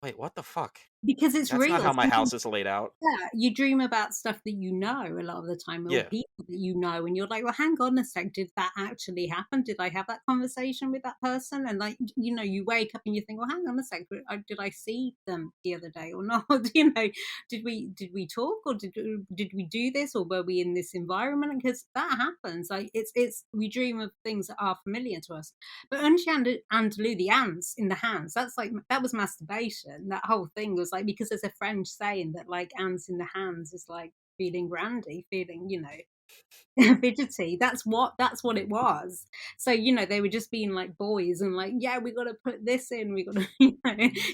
wait, what the fuck? Because it's That's real. not how my house is laid out. Yeah, you dream about stuff that you know a lot of the time, or Yeah. people that you know, and you're like, well, hang on a sec, did that actually happen? Did I have that conversation with that person? And, like, you wake up and you think, well, hang on a sec, did I see them the other day or not? Did we talk, or did we do this, or were we in this environment? Because that happens. Like, it's we dream of things that are familiar to us. But Unchi Andalou, the ants in the hands, that was masturbation. That whole thing was like, because there's a French saying that, like, ants in the hands is like feeling randy, feeling, fidgety. That's what it was. So, they were just being like boys and like, yeah, we got to put this in, we got to,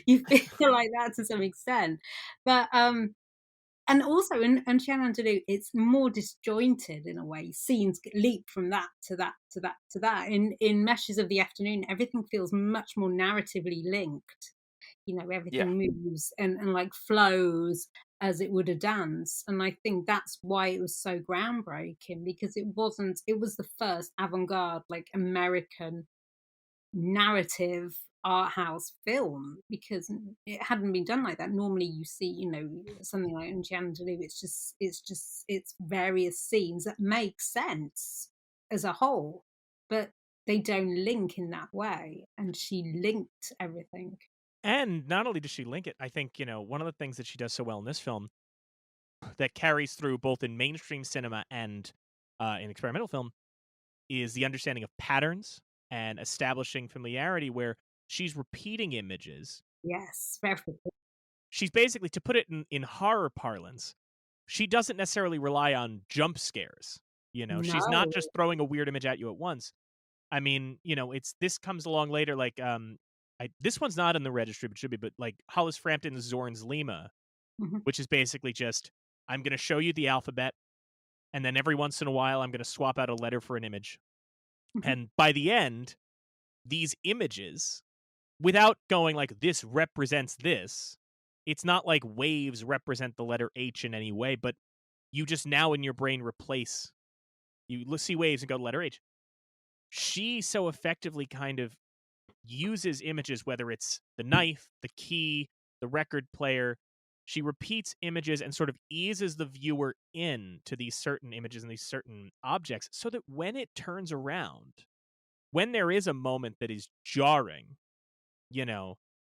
you feel like that to some extent. But and also in Chien Andalou, it's more disjointed in a way. Scenes leap from that to that to that to that. In Meshes of the Afternoon, everything feels much more narratively linked. Everything moves and like flows as it would a dance. And I think that's why it was so groundbreaking, because it was the first avant-garde, like, American narrative art house film, because it hadn't been done like that. Normally you see, something like Andalou, it's various scenes that make sense as a whole, but they don't link in that way. And she linked everything. And not only does she link it, I think, one of the things that she does so well in this film that carries through both in mainstream cinema and in experimental film is the understanding of patterns and establishing familiarity, where she's repeating images Yes, very. She's basically, to put it in horror parlance, she doesn't necessarily rely on jump scares. She's not No. just throwing a weird image at you at once. I mean, this comes along later, like this one's not in the registry, but should be. But like Hollis Frampton's Zorn's Lima, Mhm. which is basically just, I'm going to show you the alphabet, and then every once in a while, I'm going to swap out a letter for an image. Mhm. And by the end, these images, without going like, this represents this, it's not like waves represent the letter H in any way, but you just now in your brain replace, you see waves and go to letter H. She so effectively kind of uses images, whether it's the knife, the key, the record player. She repeats images and sort of eases the viewer in to these certain images and these certain objects, so that when it turns around, when there is a moment that is jarring,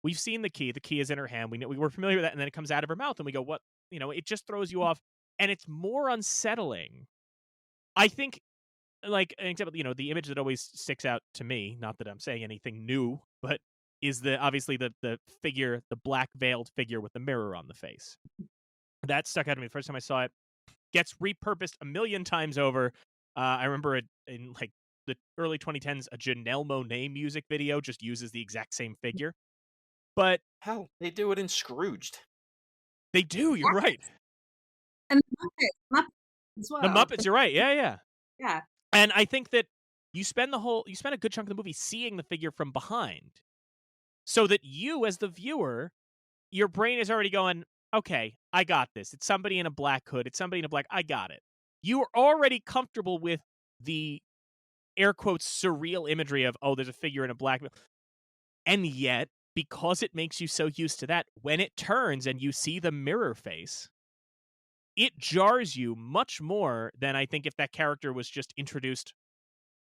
we've seen the key is in her hand. We're familiar with that. And then it comes out of her mouth and we go, what? It just throws you off, and it's more unsettling. I think, like, an example, the image that always sticks out to me, not that I'm saying anything new, but is obviously the figure, the black veiled figure with the mirror on the face. That stuck out to me the first time I saw it. Gets repurposed a million times over. I remember it in like the early 2010s, a Janelle Monáe music video just uses the exact same figure. But Hell, they do it in Scrooged. they do, you're right. And Muppets as The well. Muppets, you're right. Yeah. Yeah. And I think that you spend a good chunk of the movie seeing the figure from behind, so that you, as the viewer, your brain is already going, okay, I got this. It's somebody in a black hood. It's somebody in a black. I got it. You are already comfortable with the air quotes surreal imagery of, oh, there's a figure in a black. And yet, because it makes you so used to that, when it turns and you see the mirror face, it jars you much more than I think if that character was just introduced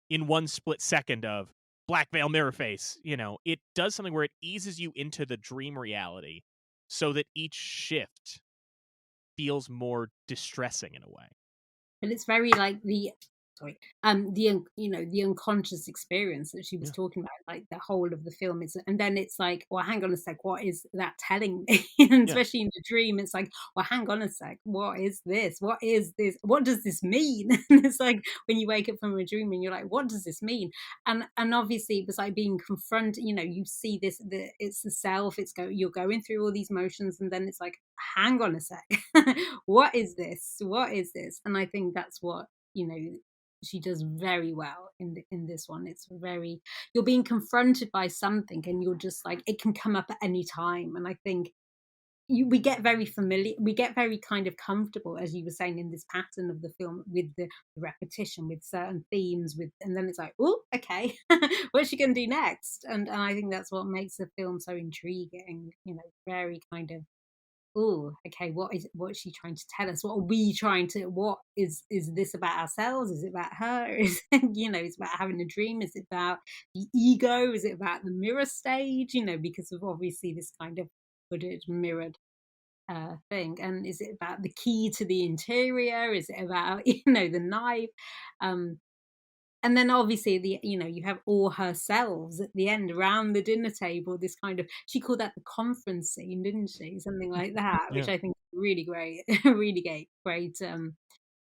in one split second of black veil mirror face. It does something where it eases you into the dream reality, so that each shift feels more distressing in a way. And it's very like the the unconscious experience that she was talking about, like the whole of the film is, and then it's like, well, hang on a sec, what is that telling me? And especially in the dream, it's like, well, hang on a sec, what is this? What is this? What does this mean? And it's like when you wake up from a dream and you're like, what does this mean? And obviously it was like being confronted. You see this, it's the self. You're going through all these motions, and then it's like, hang on a sec, what is this? What is this? And I think that's what she does very well in this one. It's very, you're being confronted by something and you're just like, it can come up at any time. And I think we get very familiar, we get very kind of comfortable, as you were saying, in this pattern of the film, with the repetition, with certain themes, and then it's like, oh, okay, what's she gonna do next? And I think that's what makes the film so intriguing, very kind of, oh, okay, what is she trying to tell us? What are we trying to, what is this about ourselves? Is it about her? Is it's about having a dream? Is it about the ego? Is it about the mirror stage? Because of obviously this kind of hooded, mirrored thing. And is it about the key to the interior? Is it about the knife? And then obviously you have all her selves at the end around the dinner table, this kind of, she called that the conference scene, didn't she? Something like that, which I think is really great, really great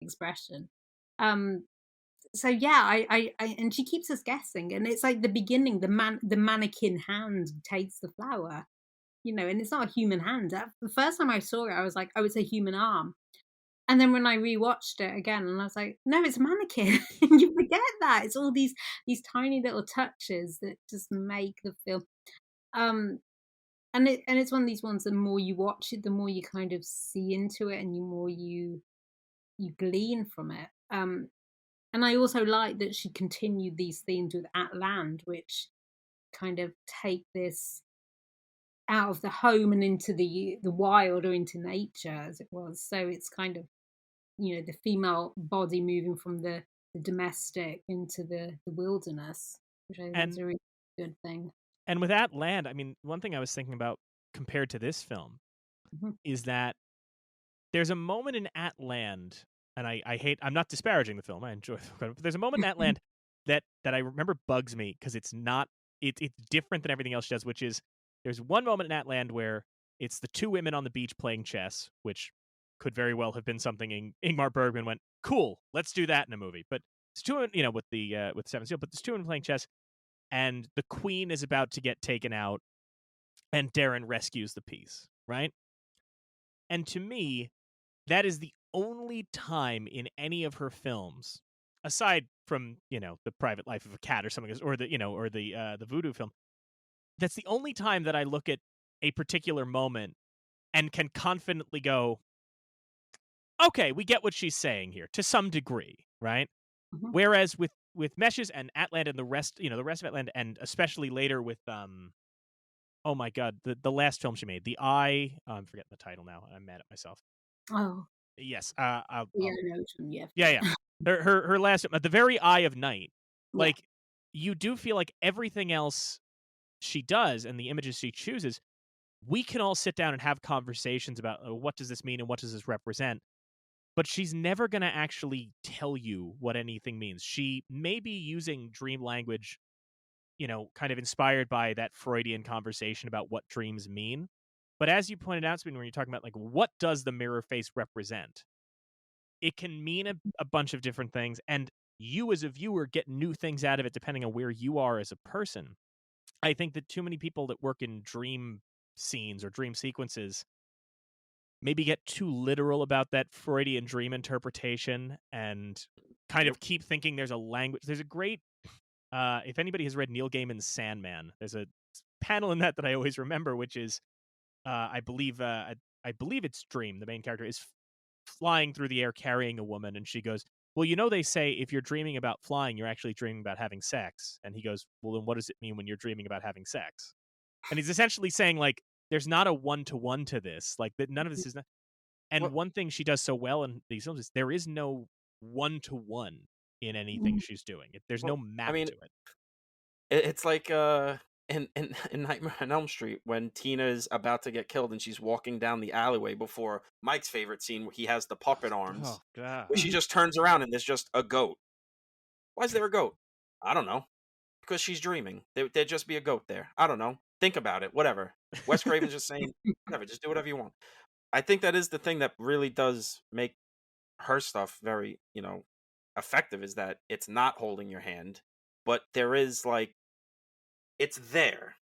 expression. So yeah, I and she keeps us guessing, and it's like the beginning, the mannequin hand takes the flower, and it's not a human hand. The first time I saw it, I was like, oh, it's a human arm. And then when I rewatched it again, and I was like, no, it's a mannequin. You forget that. It's all these tiny little touches that just make the film. And it's one of these ones, the more you watch it, the more you kind of see into it, and the more you glean from it. And I also like that she continued these themes with At Land, which kind of take this out of the home and into the wild, or into nature, as it was. So it's kind of, the female body moving from the domestic into the wilderness, which I think is a really good thing. And with At Land, I mean, one thing I was thinking about compared to this film is that there's a moment in At Land, and I'm not disparaging the film, I enjoy it, but there's a moment in At Land that I remember bugs me, because it's different than everything else she does, which is, There's one moment in Atland where it's the two women on the beach playing chess, which could very well have been something Ingmar Bergman went, cool, let's do that in a movie. But it's two, with Seven Seal, but there's two women playing chess, and the queen is about to get taken out, and Deren rescues the piece, right? And to me, that is the only time in any of her films, aside from The Private Life of a Cat or something, or the Voodoo film. That's the only time that I look at a particular moment and can confidently go, okay, we get what she's saying here to some degree, right? Mhm. Whereas with Meshes and Atland and the rest of Atland, and especially later with oh my god, the last film she made, The Eye. I'm forgetting the title now. I'm mad at myself. Oh, Yes, yeah, I know which one, yeah. Her last, The Very Eye of Night. Yeah. Like, you do feel like everything else she does and the images she chooses, we can all sit down and have conversations about what does this mean and what does this represent. But she's never going to actually tell you what anything means. She may be using dream language, kind of inspired by that Freudian conversation about what dreams mean. But as you pointed out, Sabine, when you're talking about, like, what does the mirror face represent? It can mean a bunch of different things, and you as a viewer get new things out of it depending on where you are as a person. I think that too many people that work in dream scenes or dream sequences maybe get too literal about that Freudian dream interpretation and kind of keep thinking there's a language. There's a great, if anybody has read Neil Gaiman's Sandman, there's a panel in that I always remember, which is, I believe it's Dream. The main character is flying through the air carrying a woman, and she goes, well, they say if you're dreaming about flying, you're actually dreaming about having sex. And he goes, well, then what does it mean when you're dreaming about having sex? And he's essentially saying, like, there's not a one-to-one to this. Like, that none of this is not. And Well, one thing she does so well in these films is there is no one-to-one in anything she's doing. There's no well, map I mean, to it. it's like in Nightmare on Elm Street when Tina is about to get killed and she's walking down the alleyway before Mike's favorite scene where he has the puppet arms, Oh, God. where she just turns around and there's just a goat. Why is there a goat? I don't know. Because she's dreaming. There'd just be a goat there. I don't know. Think about it. Whatever. Wes Craven's just saying, whatever. Just do whatever you want. I think that is the thing that really does make her stuff very, effective, is that it's not holding your hand, but there is, like, it's there.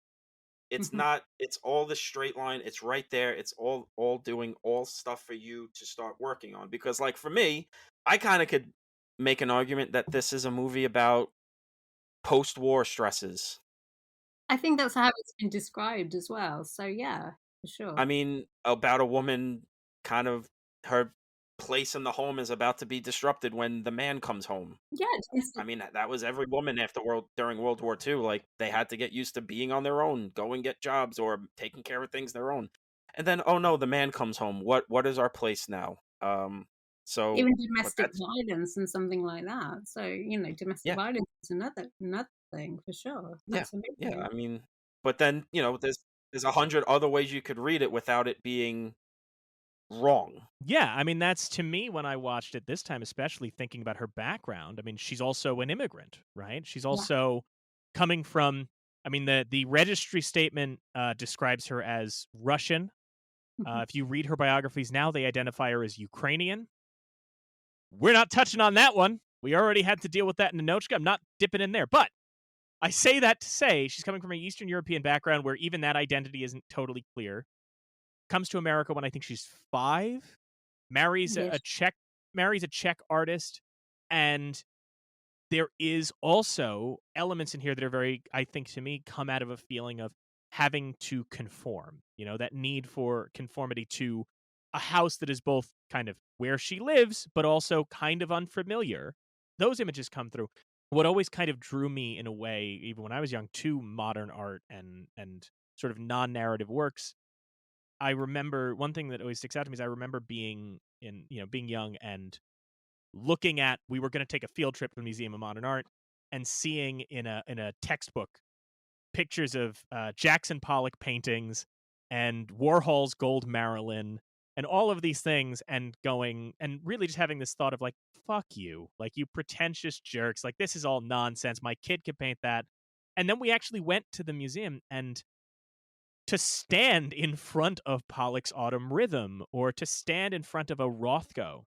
It's Mhm. not. It's all the straight line. It's right there. It's all doing all stuff for you to start working on. Because, like, for me, I kind of could make an argument that this is a movie about post-war stresses. I think that's how it's been described as well. So yeah, for sure. I mean, about a woman, kind of, her place in the home is about to be disrupted when the man comes home. Yeah, I mean, that was every woman during World War II. Like, they had to get used to being on their own, go and get jobs, or taking care of things their own. And then, oh no, the man comes home. What is our place now? So, even but domestic that's violence and something like that. So domestic yeah, violence is another thing for sure. yeah, yeah. Absolutely. I mean, but then there's 100 other ways you could read it without it being wrong. Yeah, I mean, that's, to me, when I watched it this time, especially thinking about her background. I mean, she's also an immigrant, right? She's Yeah. also coming from, I mean, the registry statement describes her as Russian. Mhm. If you read her biographies now, they identify her as Ukrainian. We're not touching on that one. We already had to deal with that in Anochka. I'm not dipping in there. But I say that to say she's coming from an Eastern European background where even that identity isn't totally clear. Comes to America when I think she's 5, marries Yes. a Czech artist, and there is also elements in here that are very, I think, to me, come out of a feeling of having to conform. That need for conformity to a house that is both kind of where she lives, but also kind of unfamiliar. Those images come through. What always kind of drew me in a way, even when I was young, to modern art and sort of non-narrative works. I remember one thing that always sticks out to me is I remember being young and looking at, we were going to take a field trip to the Museum of Modern Art and seeing in a textbook pictures of Jackson Pollock paintings and Warhol's Gold Marilyn and all of these things, and going and really just having this thought of, like, fuck you, like, you pretentious jerks, like, this is all nonsense. My kid could paint that. And then we actually went to the museum, and to stand in front of Pollock's Autumn Rhythm or to stand in front of a Rothko.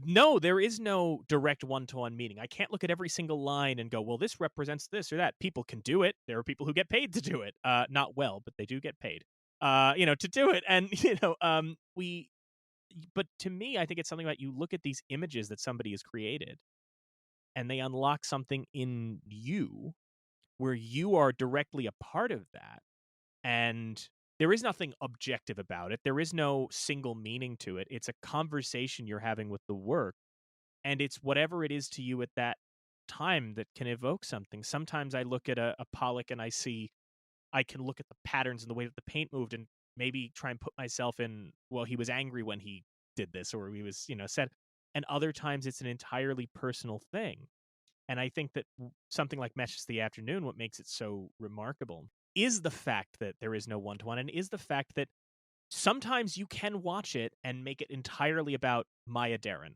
No, there is no direct one-to-one meaning. I can't look at every single line and go, well, this represents this or that. People can do it. There are people who get paid to do it. Not well, but they do get paid, to do it. And, but to me, I think it's something about you look at these images that somebody has created and they unlock something in you where you are directly a part of that. And there is nothing objective about it. There is no single meaning to it. It's a conversation you're having with the work. And it's whatever it is to you at that time that can evoke something. Sometimes I look at a Pollock and I can look at the patterns and the way that the paint moved and maybe try and put myself in, well, he was angry when he did this or he was, sad. And other times it's an entirely personal thing. And I think that something like Meshes the Afternoon, what makes it so remarkable is the fact that there is no one-to-one, and is the fact that sometimes you can watch it and make it entirely about Maya Deren.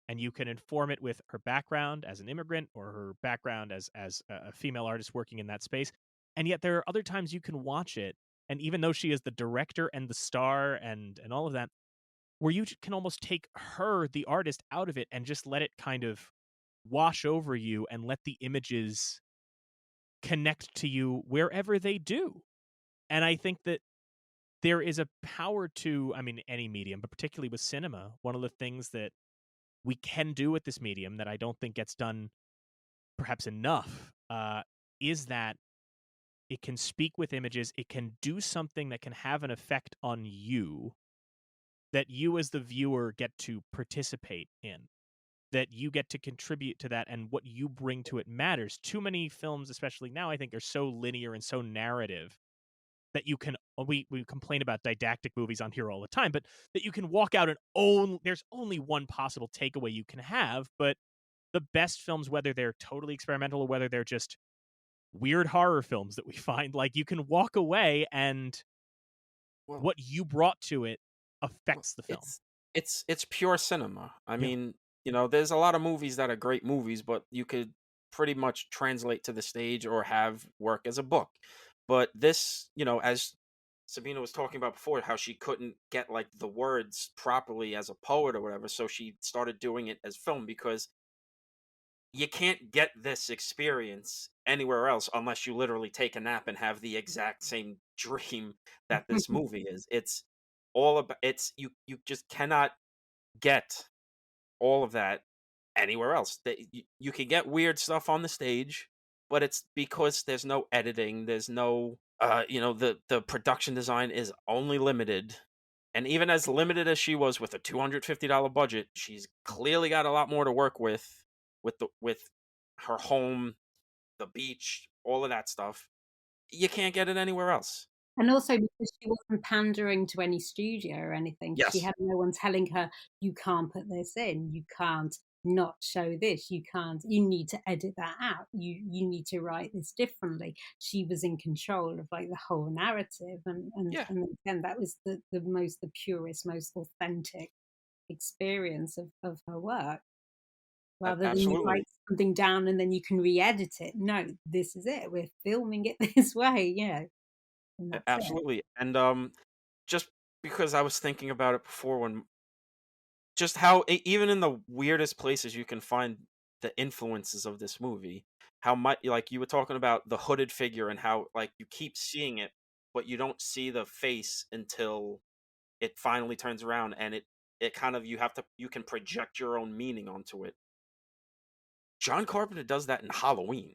And you can inform it with her background as an immigrant or her background as a female artist working in that space. And yet there are other times you can watch it, and even though she is the director and the star and all of that, where you can almost take her, the artist, out of it and just let it kind of wash over you and let the images connect to you wherever they do. And I think that there is a power to, any medium, but particularly with cinema, one of the things that we can do with this medium that I don't think gets done perhaps enough is that it can speak with images. It can do something that can have an effect on you that you as the viewer get to participate in, that you get to contribute to that, and what you bring to it matters. Too many films, especially now, I think are so linear and so narrative that you can, we complain about didactic movies on here all the time, but that you can walk out and there's only one possible takeaway you can have. But the best films, whether they're totally experimental or whether they're just weird horror films that we find, like, you can walk away and what you brought to it affects the film. It's pure cinema. I mean, there's a lot of movies that are great movies, but you could pretty much translate to the stage or have work as a book. But this, as Sabina was talking about before, how she couldn't get like the words properly as a poet or whatever, so she started doing it as film, because you can't get this experience anywhere else unless you literally take a nap and have the exact same dream that this movie is. It's all about, you just cannot get all of that anywhere else. You can get weird stuff on the stage, but it's because there's no editing, there's no the production design is only limited. And even as limited as she was with a $250 budget, she's clearly got a lot more to work with her home, the beach, all of that stuff. You can't get it anywhere else. And also because she wasn't pandering to any studio or anything. Yes. She had no one telling her, you can't put this in, you can't not show this, you need to edit that out, you need to write this differently. She was in control of like the whole narrative, and again, that was the purest, most authentic experience of her work. Rather than you write something down and then you can re-edit it. No, this is it. We're filming it this way. Yeah. Absolutely. It. And just because I was thinking about it before, when just how even in the weirdest places you can find the influences of this movie, how much, like you were talking about the hooded figure and how like you keep seeing it, but you don't see the face until it finally turns around, and it kind of, you can project your own meaning onto it. John Carpenter does that in Halloween.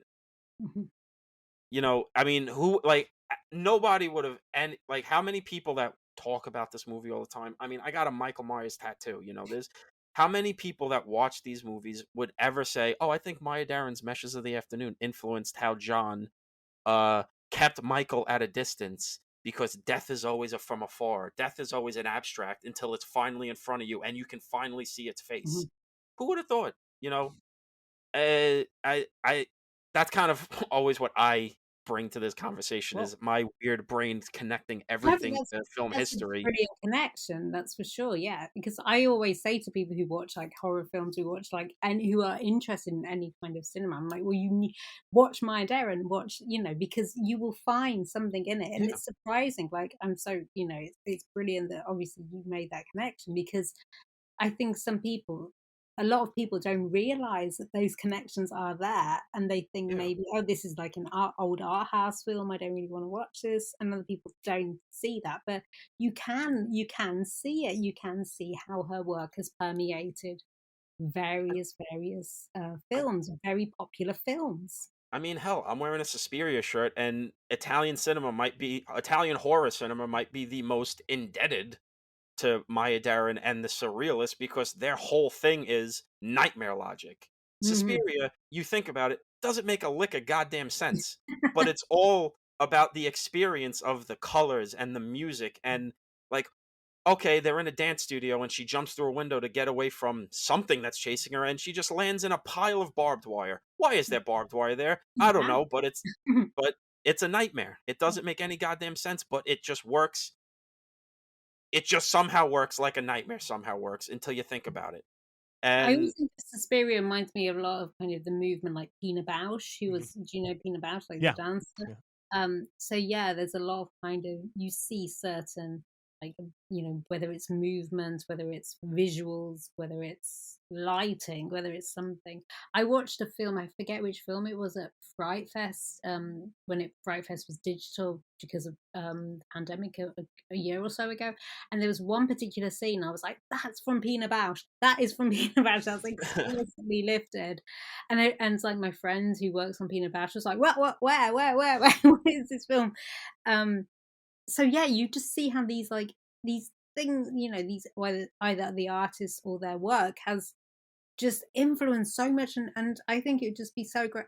Mm-hmm. Who, like, nobody would have, and like, how many people that talk about this movie all the time? I got a Michael Myers tattoo. There's how many people that watch these movies would ever say, "Oh, I think Maya Deren's Meshes of the Afternoon influenced how John kept Michael at a distance, because death is always from afar. Death is always an abstract until it's finally in front of you and you can finally see its face." Mm-hmm. Who would have thought? I that's kind of always what I bring to this conversation Well, is my weird brain connecting No, but everything to film that's a history. brilliant connection, that's for sure, yeah. Because I always say to people who watch like horror films, who watch like and who are interested in any kind of cinema, I'm like, well, you need watch Maya Deren, watch, because you will find something in it, and Yeah. it's surprising. Like I'm so, it's brilliant that obviously you made that connection because I think a lot of people don't realize that those connections are there, and they think Yeah. maybe, oh, this is like an old art house film. I don't really want to watch this, and other people don't see that. But you can see it. You can see how her work has permeated various I, films, very popular films. I mean, hell, I'm wearing a Suspiria shirt, and Italian horror cinema might be the most indebted to Maya Deren and the surrealists because their whole thing is nightmare logic. Mhm. Suspiria, you think about it, doesn't make a lick of goddamn sense, but it's all about the experience of the colors and the music and like okay, they're in a dance studio and she jumps through a window to get away from something that's chasing her and she just lands in a pile of barbed wire. Why is there barbed wire there? I don't Yeah. know, but it's a nightmare. It doesn't make any goddamn sense, but it just works. It just somehow works like a nightmare somehow works until you think about it. I And always think Suspiria reminds me of a lot of kind of the movement like Pina Bausch, who mhm. was, do you know Pina Bausch, like the Yeah. dancer? Yeah. So yeah, there's a lot of kind of, you see certain, like, whether it's movement, whether it's visuals, whether it's lighting, whether it's something. I watched a film, I forget which film it was, at Fright Fest, when Fright Fest was digital because of the pandemic a year or so ago. And there was one particular scene I was like, that's from Pina Bausch. That is from Pina Bausch. That's explicitly lifted. And it's like my friend who works on Pina Bausch was like, what, where, what is this film? So yeah, you just see how these things, these, whether either the artist or their work has just influenced so much, and I think it'd just be so great,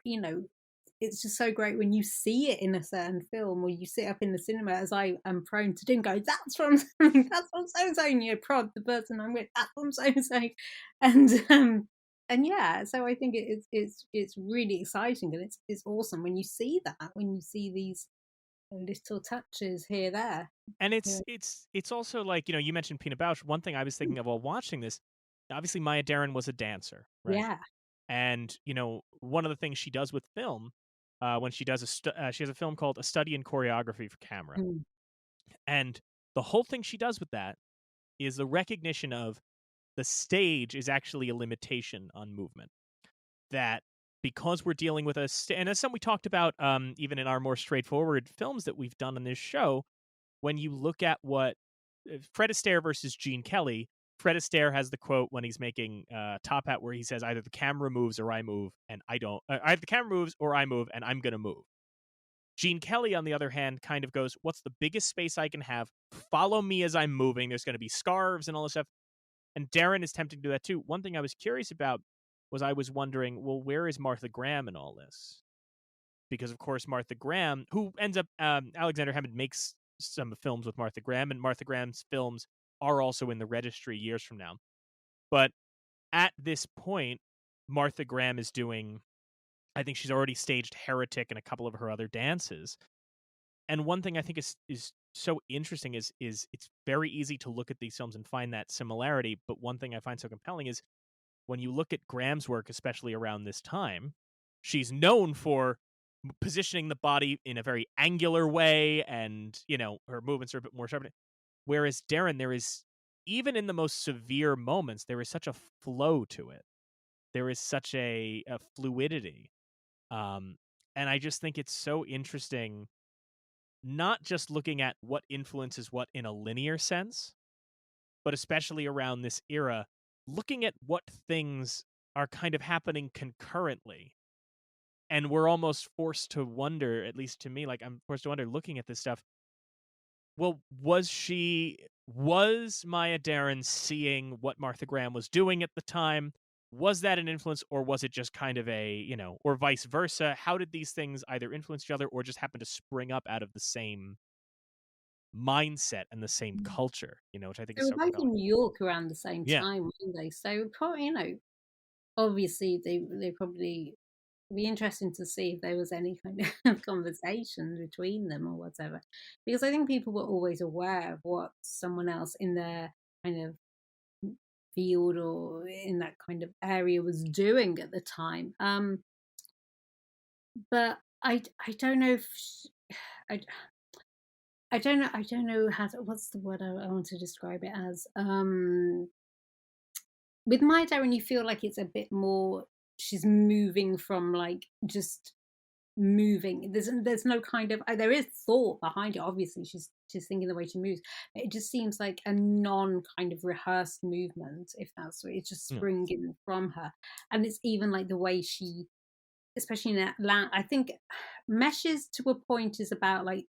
it's just so great when you see it in a certain film, or you sit up in the cinema, as I am prone to do, and go, that's from something, that's from so and so, and you prod the person I'm with, that's from so and so, and yeah, so I think it's really exciting, and it's awesome when you see that, when you see these little touches here, there. And Yeah. it's also like, you mentioned Pina Bausch. One thing I was thinking of while watching this, obviously Maya Deren was a dancer, right? Yeah. And one of the things she does with film, when she does she has a film called A Study in Choreography for Camera, Mm. and the whole thing she does with that is the recognition of the stage is actually a limitation on movement. That because we're dealing with and as some we talked about, even in our more straightforward films that we've done on this show, when you look at what Fred Astaire versus Gene Kelly, Fred Astaire has the quote when he's making Top Hat where he says, either the camera moves or I move, and I don't. Either the camera moves or I move, and I'm going to move. Gene Kelly, on the other hand, kind of goes, what's the biggest space I can have? Follow me as I'm moving. There's going to be scarves and all this stuff. And Darren is tempting to do that too. One thing I was curious about was I was wondering, well, where is Martha Graham in all this? Because, of course, Martha Graham, who ends up, Alexander Hammond makes some films with Martha Graham, and Martha Graham's films are also in the registry years from now. But at this point, Martha Graham is doing, I think she's already staged Heretic and a couple of her other dances. And one thing I think is so interesting is it's very easy to look at these films and find that similarity. But one thing I find so compelling is when you look at Graham's work, especially around this time, she's known for positioning the body in a very angular way, and her movements are a bit more sharp. Whereas Darren, there is, even in the most severe moments, there is such a flow to it. There is such a fluidity, and I just think it's so interesting. Not just looking at what influences what in a linear sense, but especially around this era, looking at what things are kind of happening concurrently. And we're almost forced to wonder, at least to me, like I'm forced to wonder looking at this stuff, well, was Maya Deren seeing what Martha Graham was doing at the time? Was that an influence, or was it just kind of or vice versa? How did these things either influence each other or just happen to spring up out of the same mindset and the same culture, which I think They is were so both in compelling. New York around the same Yeah. time, weren't they? So probably, obviously they probably be interesting to see if there was any kind of conversation between them or whatever, because I think people were always aware of what someone else in their kind of field or in that kind of area was doing at the time. But I don't know if I I don't know how to, what's the word I want to describe it as. With Maya Deren, you feel like it's a bit more. She's moving from like just moving. There's no kind of there is thought behind it. Obviously, she's thinking the way she moves. But it just seems like a non kind of rehearsed movement. If that's what it's just Yeah. springing from her, and it's even like the way she, especially in Atlanta, I think Meshes to a point is about like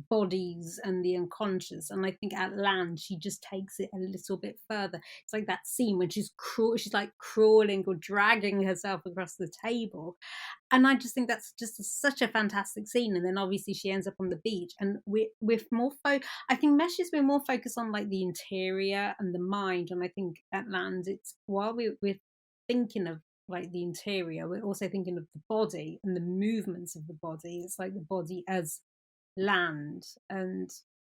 bodies and the unconscious, and I think at Land she just takes it a little bit further. It's like that scene when she's like crawling or dragging herself across the table, and I just think that's just such a fantastic scene. And then obviously she ends up on the beach, and with more I think Meshes we're more focused on like the interior and the mind, and I think at Land it's while we're thinking of like the interior, we're also thinking of the body and the movements of the body. It's like the body as land, and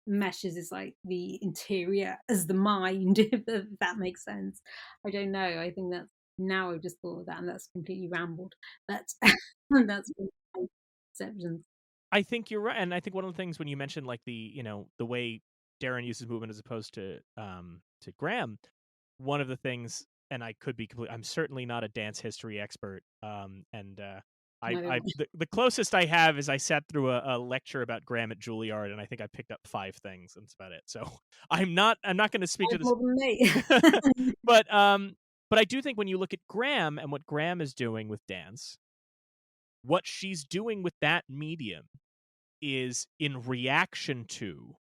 Meshes is like the interior as the mind, if that makes sense. I don't know. I think that's now I've just thought of that, and that's completely rambled. But that's my perceptions. I think you're right, and I think one of the things when you mentioned like the way Darren uses movement as opposed to Graham, one of the things, and I could be I'm certainly not a dance history expert, and the closest I have is I sat through a lecture about Graham at Juilliard, and I think I picked up 5 things, and that's about it. So I'm not going to speak to this, more than me. but I do think when you look at Graham and what Graham is doing with dance, what she's doing with that medium is in reaction to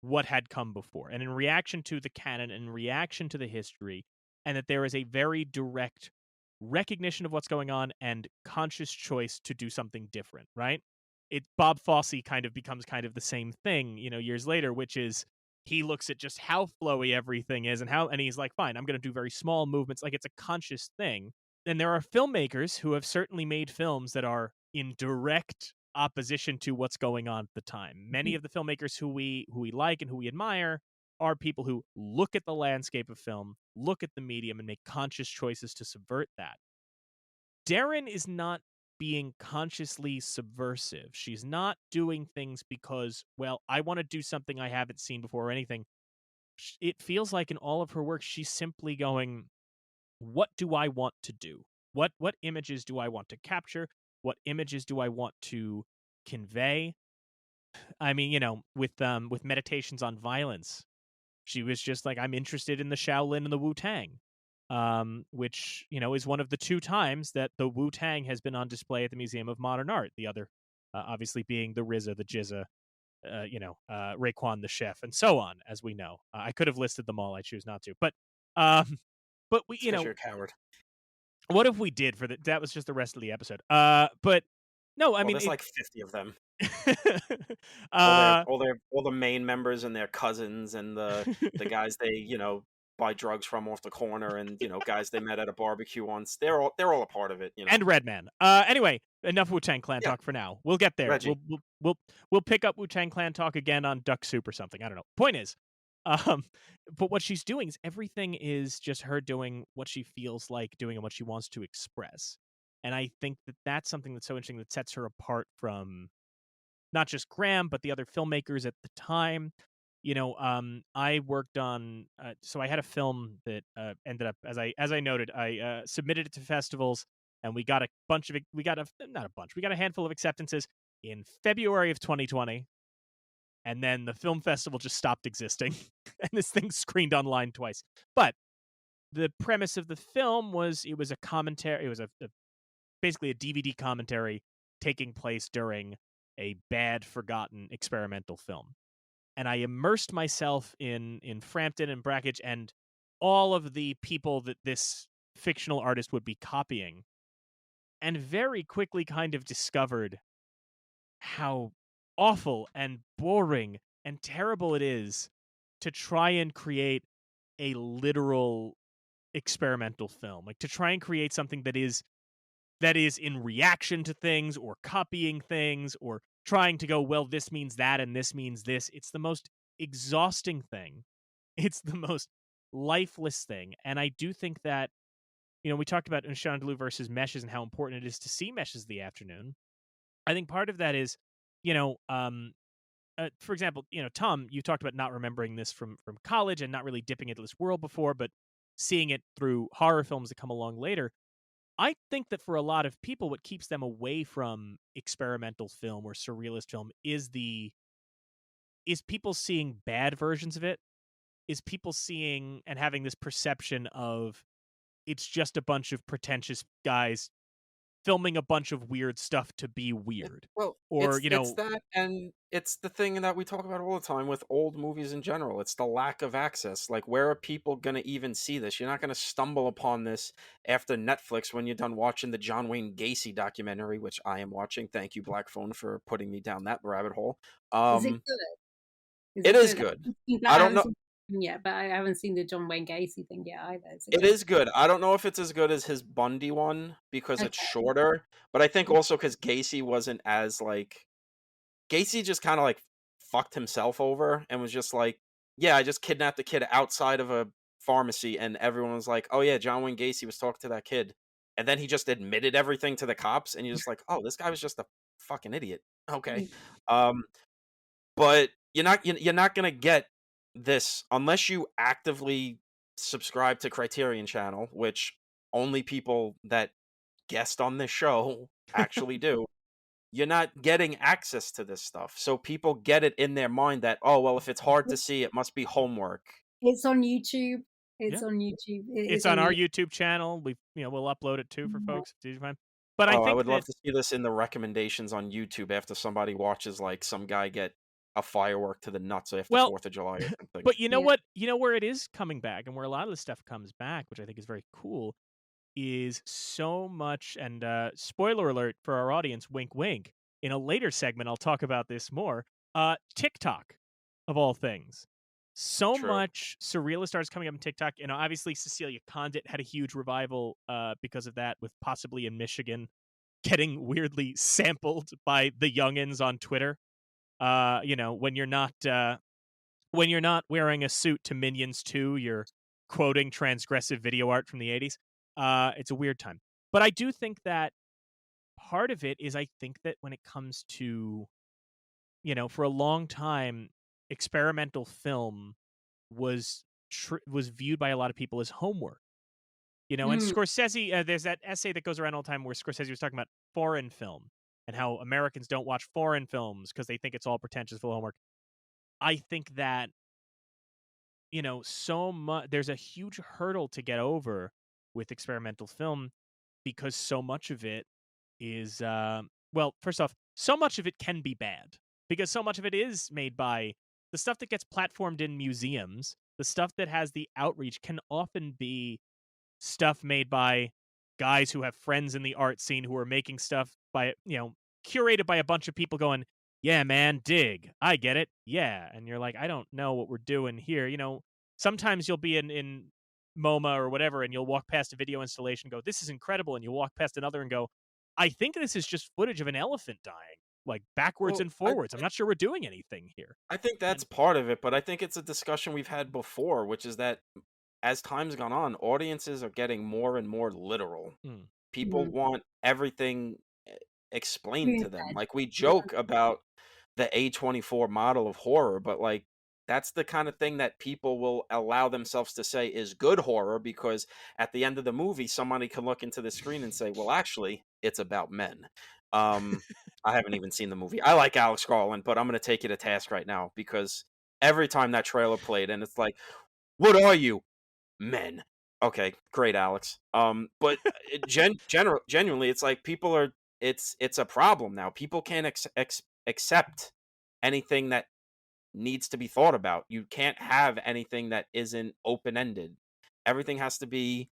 what had come before, and in reaction to the canon, and in reaction to the history, and that there is a very direct recognition of what's going on and conscious choice to do something different, right? Bob Fosse kind of becomes kind of the same thing, years later, which is he looks at just how flowy everything is and he's like, fine, I'm going to do very small movements. Like, it's a conscious thing. And there are filmmakers who have certainly made films that are in direct opposition to what's going on at the time. Many of the filmmakers who we like and who we admire are people who look at the landscape of film, look at the medium, and make conscious choices to subvert that. Deren is not being consciously subversive. She's not doing things because, well, I want to do something I haven't seen before or anything. It feels like in all of her work, she's simply going, what do I want to do? What images do I want to capture? What images do I want to convey? I mean, with Meditations on Violence, she was just like, I'm interested in the Shaolin and the Wu-Tang, which, is one of the 2 times that the Wu-Tang has been on display at the Museum of Modern Art. The other, obviously, being the RZA, the Jizza, Raekwon the Chef, and so on, as we know. I could have listed them all. I choose not to. But we, Because you're a coward. what if we did that was just the rest of the episode. But no, I mean, there's like 50 of them. all the main members and their cousins and the guys they buy drugs from off the corner, and guys they met at a barbecue once. They're all a part of it. And Redman. Anyway, enough Wu-Tang Clan talk for now. We'll get there. Reggie. We'll pick up Wu-Tang Clan talk again on Duck Soup or something. I don't know. Point is, but what she's doing is everything is just her doing what she feels like doing and what she wants to express. And I think that that's something that's so interesting that sets her apart from not just Graham, but the other filmmakers at the time. I worked on, so I had a film that ended up, as I noted, I submitted it to festivals, and we got a handful of acceptances in February of 2020. And then the film festival just stopped existing, and this thing screened online twice. But the premise of the film was it was a commentary. It was basically a DVD commentary taking place during a bad, forgotten experimental film. And I immersed myself in Frampton and Brakhage and all of the people that this fictional artist would be copying, and very quickly kind of discovered how awful and boring and terrible it is to try and create a literal experimental film, like to try and create something that is that is in reaction to things or copying things or trying to go, well, this means that and this means this. It's the most exhausting thing. It's the most lifeless thing. And I do think that, we talked about Chandelier versus Meshes and how important it is to see Meshes of the afternoon. I think part of that is, for example, Tom, you talked about not remembering this from college and not really dipping into this world before, but seeing it through horror films that come along later. I think that for a lot of people, what keeps them away from experimental film or surrealist film is people seeing bad versions of it, is people seeing and having this perception of it's just a bunch of pretentious guys filming a bunch of weird stuff to be weird. Well, Or, it's that, and it's the thing that we talk about all the time with old movies in general. It's the lack of access. Like, where are people gonna even see this? You're not gonna stumble upon this after Netflix when you're done watching the John Wayne Gacy documentary, which I am watching. Thank you, Black Phone, for putting me down that rabbit hole. Is it good? It is good. I don't know. Yeah, but I haven't seen the John Wayne Gacy thing yet either. It is good. I don't know if it's as good as his Bundy one because it's Okay. shorter, but I think also because Gacy wasn't as like Gacy just kind of like fucked himself over and was just like, yeah, I just kidnapped the kid outside of a pharmacy, and everyone was like, oh yeah, John Wayne Gacy was talking to that kid, and then he just admitted everything to the cops, and you're just like, oh, this guy was just a fucking idiot. Okay, um, but you're not gonna get this unless you actively subscribe to Criterion Channel, which only people that guest on this show actually do. You're not getting access to this stuff, so people get it in their mind that, oh well, if it's hard to see, it must be homework. It's on YouTube. It's Yeah. on YouTube. It's on our YouTube channel. We'll upload it too for folks. But I Oh, I think would love that to see this in the recommendations on YouTube after somebody watches like some guy get a firework to the nuts after Well, 4th of July or something. but you know Yeah. what? You know where it is coming back and where a lot of this stuff comes back, which I think is very cool, is so much, and spoiler alert for our audience, wink wink. In a later segment, I'll talk about this more. TikTok, of all things. So True. much surrealist art is coming up on TikTok. Obviously Cecilia Condit had a huge revival because of that, with possibly in Michigan getting weirdly sampled by the youngins on Twitter. When you're not wearing a suit to Minions 2, you're quoting transgressive video art from the 80s. It's a weird time. But I do think that part of it is, I think that when it comes to, for a long time, experimental film was viewed by a lot of people as homework. And Scorsese, there's that essay that goes around all the time where Scorsese was talking about foreign film and how Americans don't watch foreign films because they think it's all pretentious full homework. I think that, so much, there's a huge hurdle to get over with experimental film because so much of it is, first off, so much of it can be bad because so much of it is made by the stuff that gets platformed in museums. The stuff that has the outreach can often be stuff made by guys who have friends in the art scene who are making stuff by, curated by a bunch of people going, yeah, man, dig. I get it. Yeah. And you're like, I don't know what we're doing here. Sometimes you'll be in MoMA or whatever, and you'll walk past a video installation and go, this is incredible. And you'll walk past another and go, I think this is just footage of an elephant dying, like backwards and forwards. I'm not sure we're doing anything here. I think that's part of it, but I think it's a discussion we've had before, which is that as time's gone on, audiences are getting more and more literal. People want everything explained to them. Like, we joke about the A24 model of horror, but like, that's the kind of thing that people will allow themselves to say is good horror, because at the end of the movie, somebody can look into the screen and say, well, actually, it's about men. I haven't even seen the movie. I like Alex Garland, but I'm going to take you to task right now, because every time that trailer played, and it's like, what are you? Men. Okay, great, Alex. But genuinely, it's like people are. It's a problem now. People can't accept anything that needs to be thought about. You can't have anything that isn't open ended. Everything has to be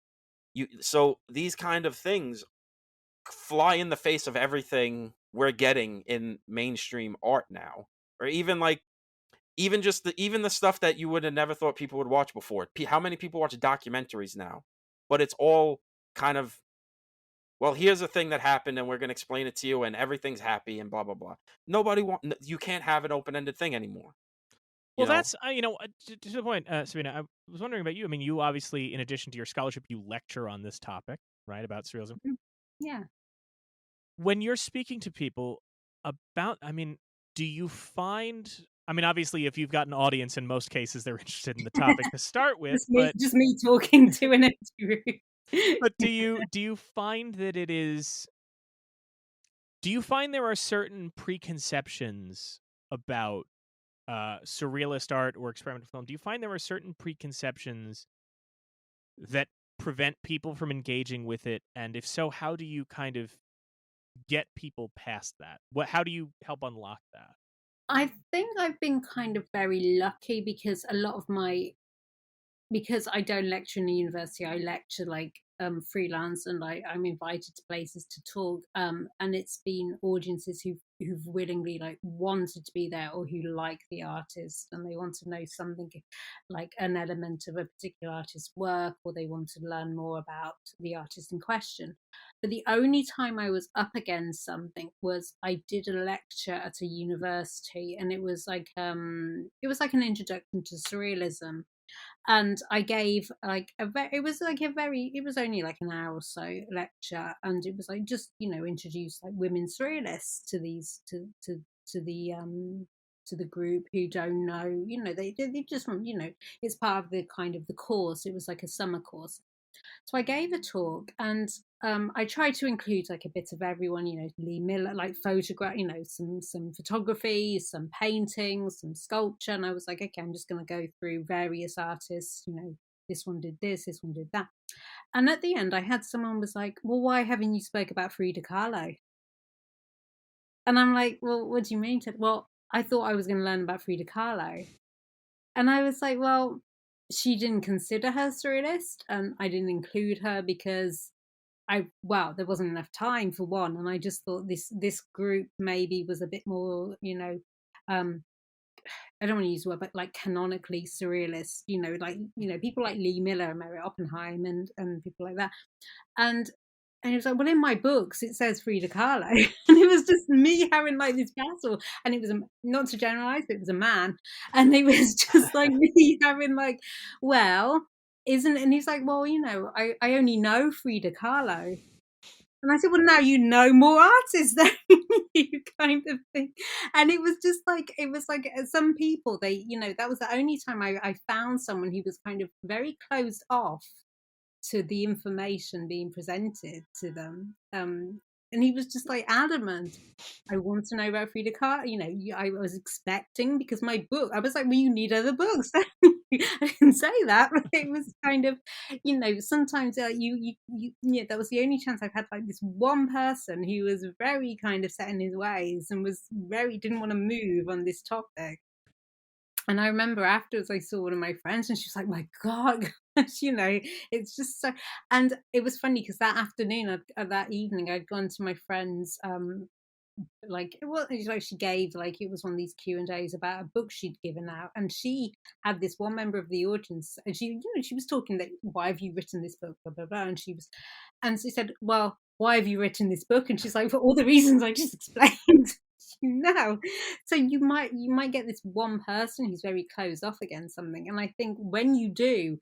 you. So these kind of things fly in the face of everything we're getting in mainstream art now, or even like even the stuff that you would have never thought people would watch before. How many people watch documentaries now? But it's all kind of well, here's a thing that happened, and we're going to explain it to you, and everything's happy, and blah blah blah. Nobody you can't have an open-ended thing anymore. Well, that's to the point, Sabina. I was wondering about you. I mean, you obviously, in addition to your scholarship, you lecture on this topic, right? About surrealism. Yeah. When you're speaking to people about, I mean, do you find? I mean, obviously, if you've got an audience, in most cases, they're interested in the topic to start with. Just me talking to an empty room. But do you find that it is? Do you find there are certain preconceptions about surrealist art or experimental film? Do you find there are certain preconceptions that prevent people from engaging with it? And if so, how do you kind of get people past that? How do you help unlock that? I think I've been kind of very lucky because because I don't lecture in a university, I lecture like freelance, and I'm invited to places to talk. And it's been audiences who've willingly like wanted to be there, or who like the artist and they want to know something like an element of a particular artist's work, or they want to learn more about the artist in question. But the only time I was up against something was I did a lecture at a university, and it was like an introduction to surrealism, and I gave like it was only like an hour or so lecture, and it was like just introduce like women surrealists to these to the group who don't know, they just want, it's part of the kind of the course. It was like a summer course. So I gave a talk, and I tried to include like a bit of everyone, Lee Miller, like photograph, some photography, some painting, some sculpture. And I was like, okay, I'm just going to go through various artists, this one did this one did that. And at the end, I had someone was like, well, why haven't you spoke about Frida Kahlo? And I'm like, well, what do you mean? Well, I thought I was going to learn about Frida Kahlo. And I was like, well, she didn't consider her surrealist, and I didn't include her because there wasn't enough time for one, and I just thought this group maybe was a bit more, I don't want to use the word, but like canonically surrealist, people like Lee Miller and Mary Oppenheim and people like that. And he was like, well, in my books, it says Frida Kahlo. And it was just me having like this battle. And it was, not to generalize, but it was a man. And it was just like me having like, well, isn't it? And he's like, well, I only know Frida Kahlo. And I said, well, now you know more artists than you, kind of thing. And it was like some people, that was the only time I found someone who was kind of very closed off to the information being presented to them. And he was just like adamant, I want to know about Frida Kahlo. I was expecting, because my book, I was like, well, you need other books. I didn't say that, but it was kind of, sometimes that was the only chance I've had, like this one person who was very kind of set in his ways and didn't want to move on this topic. And I remember afterwards I saw one of my friends, and she was like, my God, it's just so. And it was funny because that afternoon, that evening, I'd gone to my friend's, she gave, like, it was one of these Q&As about a book she'd given out. And she had this one member of the audience, and she was talking that, why have you written this book, blah, blah, blah. And she said, well, why have you written this book? And she's like, for all the reasons I just explained. So you might get this one person who's very closed off against something, and I think when you do,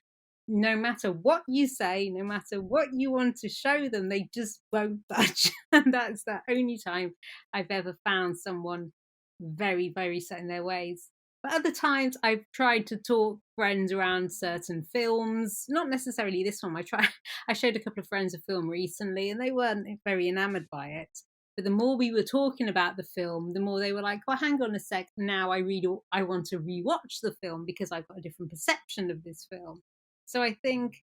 no matter what you say, no matter what you want to show them, they just won't budge. And that's the only time I've ever found someone very, very set in their ways. But other times I've tried to talk friends around certain films, not necessarily this one. I showed a couple of friends a film recently, and they weren't very enamored by it. But the more we were talking about the film, the more they were like, well, hang on a sec, now I want to rewatch the film because I've got a different perception of this film. So I think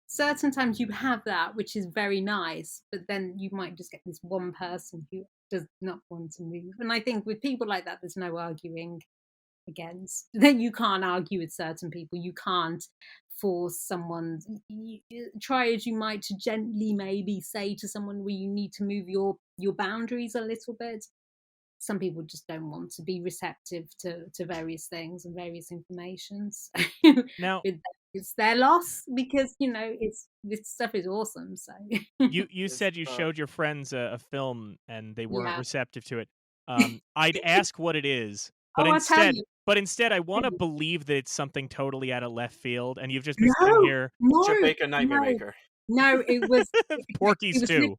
certain times you have that, which is very nice, but then you might just get this one person who does not want to move. And I think with people like that, there's no arguing against. Then you can't argue with certain people. You can't force someone. Try as you might to gently maybe say to someone where you need to move your boundaries a little bit. Some people just don't want to be receptive to various things and various informations. Now, it's their loss because this stuff is awesome. So You It's, said you showed your friends a film and they weren't yeah. receptive to it. I'd ask what it is, but Oh, I'll tell you. instead, I want to believe that it's something totally out of left field, and you've just been No, sitting here. no, Baker Nightmare no, Maker. no. It was Porky's too.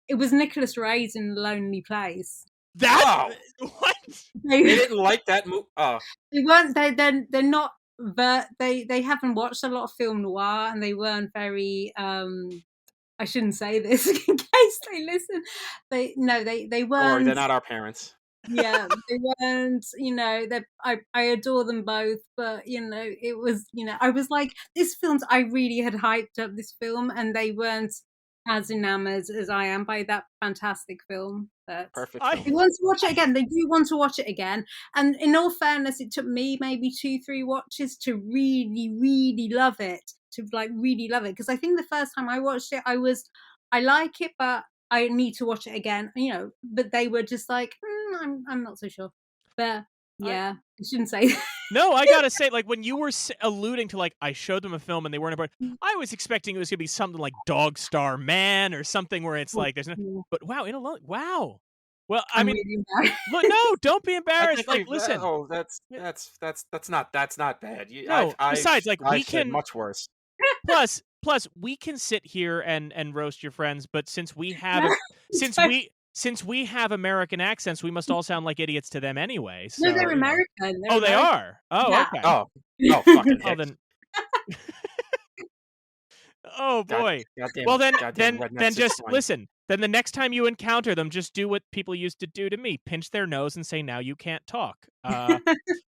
It was Nicholas Ray's in Lonely Place. That what? They didn't like that movie. Oh, They weren't. They're not. They haven't watched a lot of film noir, and they weren't very. I shouldn't say this in case they listen. They don't weren't. worry, they're not our parents. Yeah, they weren't. I adore them both, but it was. I was like, this film's. I really had hyped up this film, and they weren't as enamored as I am by that fantastic film. But Perfect I- film. they want to watch it again. They do want to watch it again. And in all fairness, it took me maybe 2-3 watches to really, really love it. Because I think the first time I watched it, I like it, but I need to watch it again. But they were just like, I'm not so sure. But yeah, I shouldn't say. No, I gotta say, like when you were alluding to like I showed them a film and they weren't about, I was expecting it was gonna be something like Dog Star Man or something where it's like there's no. But wow, wow. Well, I mean, Really look, no, don't be I embarrassed. think Like, listen. Oh, that's not bad. No, besides, like I've we said can much worse. plus we can sit here and roast your friends, but since we have No. since we have American accents, we must all sound like idiots to them anyway. So, No, they're American. Oh, they are. Oh, Yeah. okay. Oh, fucking Oh, hicks. then. Oh boy. Goddamn, Well then rednecks just is fine. listen. Then the next time you encounter them, just do what people used to do to me: pinch their nose and say, "Now you can't talk,"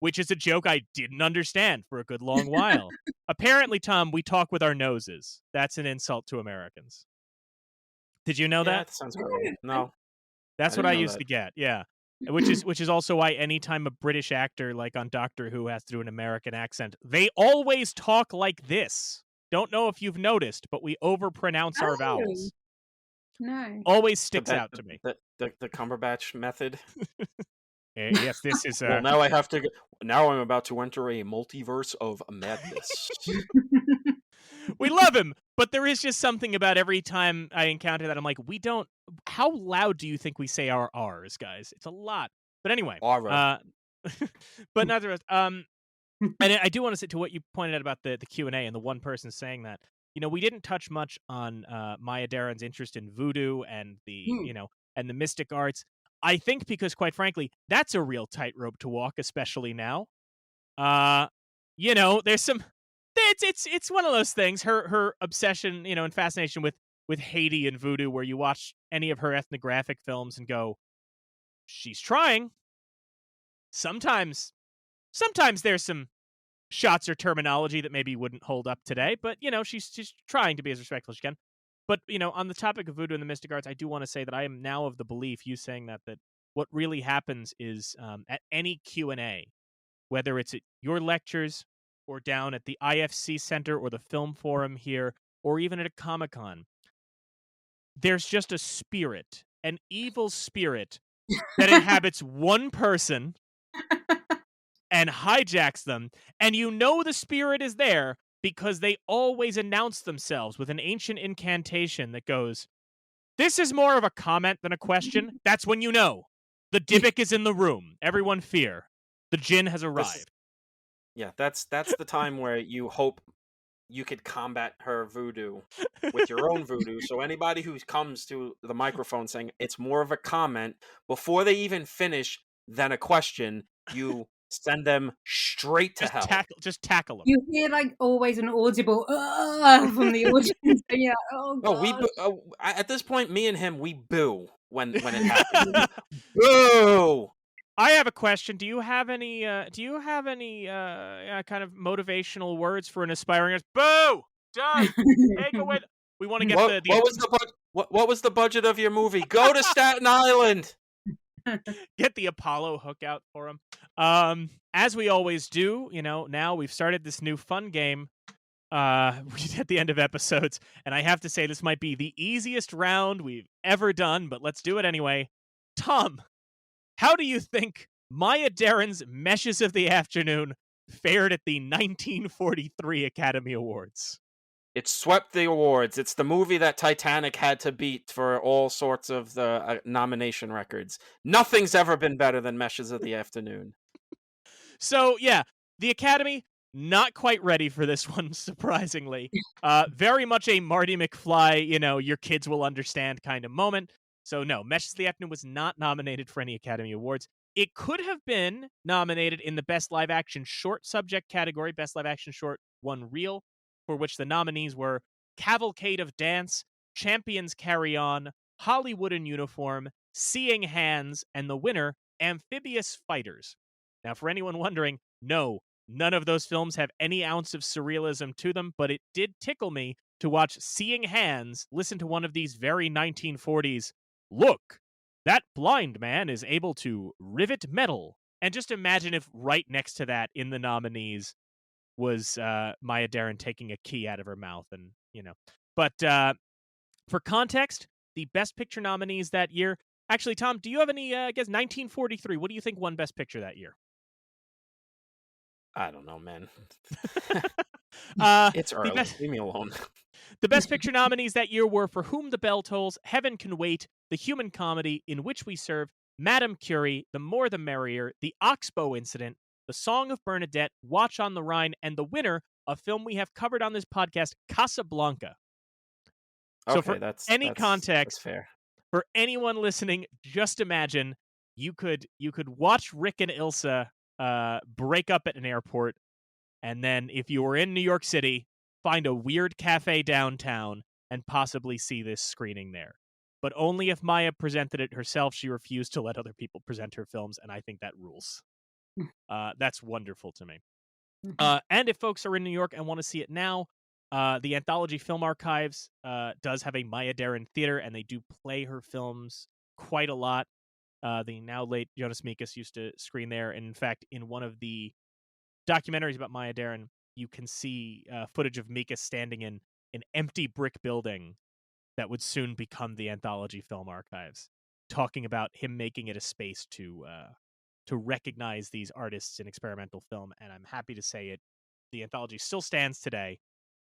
which is a joke I didn't understand for a good long while. Apparently, Tom, we talk with our noses. That's an insult to Americans. Did you know that? That sounds horrible. No. That's I what I didn't know used that. to get. Yeah. Which is also why anytime a British actor like on Doctor Who has to do an American accent, they always talk like this. Don't know if you've noticed, but we overpronounce our vowels. No. Always sticks out to me. The Cumberbatch method. Yes, this is Well, now I have to. Now I'm about to enter a multiverse of madness. we love him, but there is just something about every time I encounter that I'm like, we don't. How loud do you think we say our R's, guys? It's a lot. But anyway, Aura. but not the rest. And I do want to say to what you pointed out about the Q&A and the one person saying that, we didn't touch much on Maya Deren's interest in voodoo and the and the mystic arts. I think because, quite frankly, that's a real tightrope to walk, especially now. There's some. It's one of those things. Her obsession, and fascination with Haiti and voodoo, where you watch any of her ethnographic films and go, she's trying. Sometimes there's some shots or terminology that maybe wouldn't hold up today, but she's trying to be as respectful as she can. But on the topic of voodoo and the mystic arts, I do want to say that I am now of the belief, you saying that what really happens is at any Q&A, whether it's at your lectures or down at the IFC Center or the Film Forum here, or even at a Comic-Con, there's just a spirit, an evil spirit that inhabits one person and hijacks them, and the spirit is there because they always announce themselves with an ancient incantation that goes, "This is more of a comment than a question." That's when the Dybbuk is in the room. Everyone fear. The djinn has arrived. Yeah, that's the time where you hope you could combat her voodoo with your own voodoo. So anybody who comes to the microphone saying it's more of a comment before they even finish than a question, you send them straight to hell. Just tackle them. You hear always an audible from the audience. Yeah. Oh God. No, at this point, me and him, we boo when it happens. Boo. I have a question. Do you have any kind of motivational words for an aspiring artist? Boo! Done. Take away. We want to get what was the budget of your movie? Go to Staten Island. Get the Apollo hook out for him. As we always do, now we've started this new fun game at the end of episodes, and I have to say this might be the easiest round we've ever done, but let's do it anyway. Tom, how do you think Maya Deren's Meshes of the Afternoon fared at the 1943 Academy Awards? It swept the awards. It's the movie that Titanic had to beat for all sorts of the nomination records. Nothing's ever been better than Meshes of the Afternoon. So, yeah, the Academy, not quite ready for this one, surprisingly. Very much a Marty McFly, your kids will understand kind of moment. So, no, Meshes of the Afternoon was not nominated for any Academy Awards. It could have been nominated in the Best Live Action Short Subject category, Best Live Action Short, One Reel, for which the nominees were Cavalcade of Dance, Champions Carry On, Hollywood in Uniform, Seeing Hands, and the winner, Amphibious Fighters. Now, for anyone wondering, no, none of those films have any ounce of surrealism to them, but it did tickle me to watch Seeing Hands listen to one of these very 1940s, look, that blind man is able to rivet metal. And just imagine if right next to that in the nominees was Maya Deren taking a key out of her mouth. And, But for context, the Best Picture nominees that year, actually, Tom, do you have any, 1943, what do you think won Best Picture that year? I don't know, man. It's The early. best, Leave me alone. the Best Picture nominees that year were For Whom the Bell Tolls, Heaven Can Wait, The Human Comedy, In Which We Serve, Madame Curie, The More the Merrier, The Oxbow Incident, The Song of Bernadette, Watch on the Rhine, and the winner, a film we have covered on this podcast, Casablanca. So Okay, for that's any that's context, fair. for anyone listening, just imagine you could watch Rick and Ilsa break up at an airport, and then if you were in New York City, find a weird cafe downtown and possibly see this screening there. But only if Maya presented it herself. She refused to let other people present her films, and I think that rules. That's wonderful to me. And if folks are in New York and want to see it now, the Anthology Film Archives does have a Maya Deren theater, and they do play her films quite a lot. The now late Jonas Mekas used to screen there, and in fact, in one of the documentaries about Maya Deren, you can see footage of Mekas standing in an empty brick building that would soon become the Anthology Film Archives, talking about him making it a space to recognize these artists in experimental film. And I'm happy to say the anthology still stands today.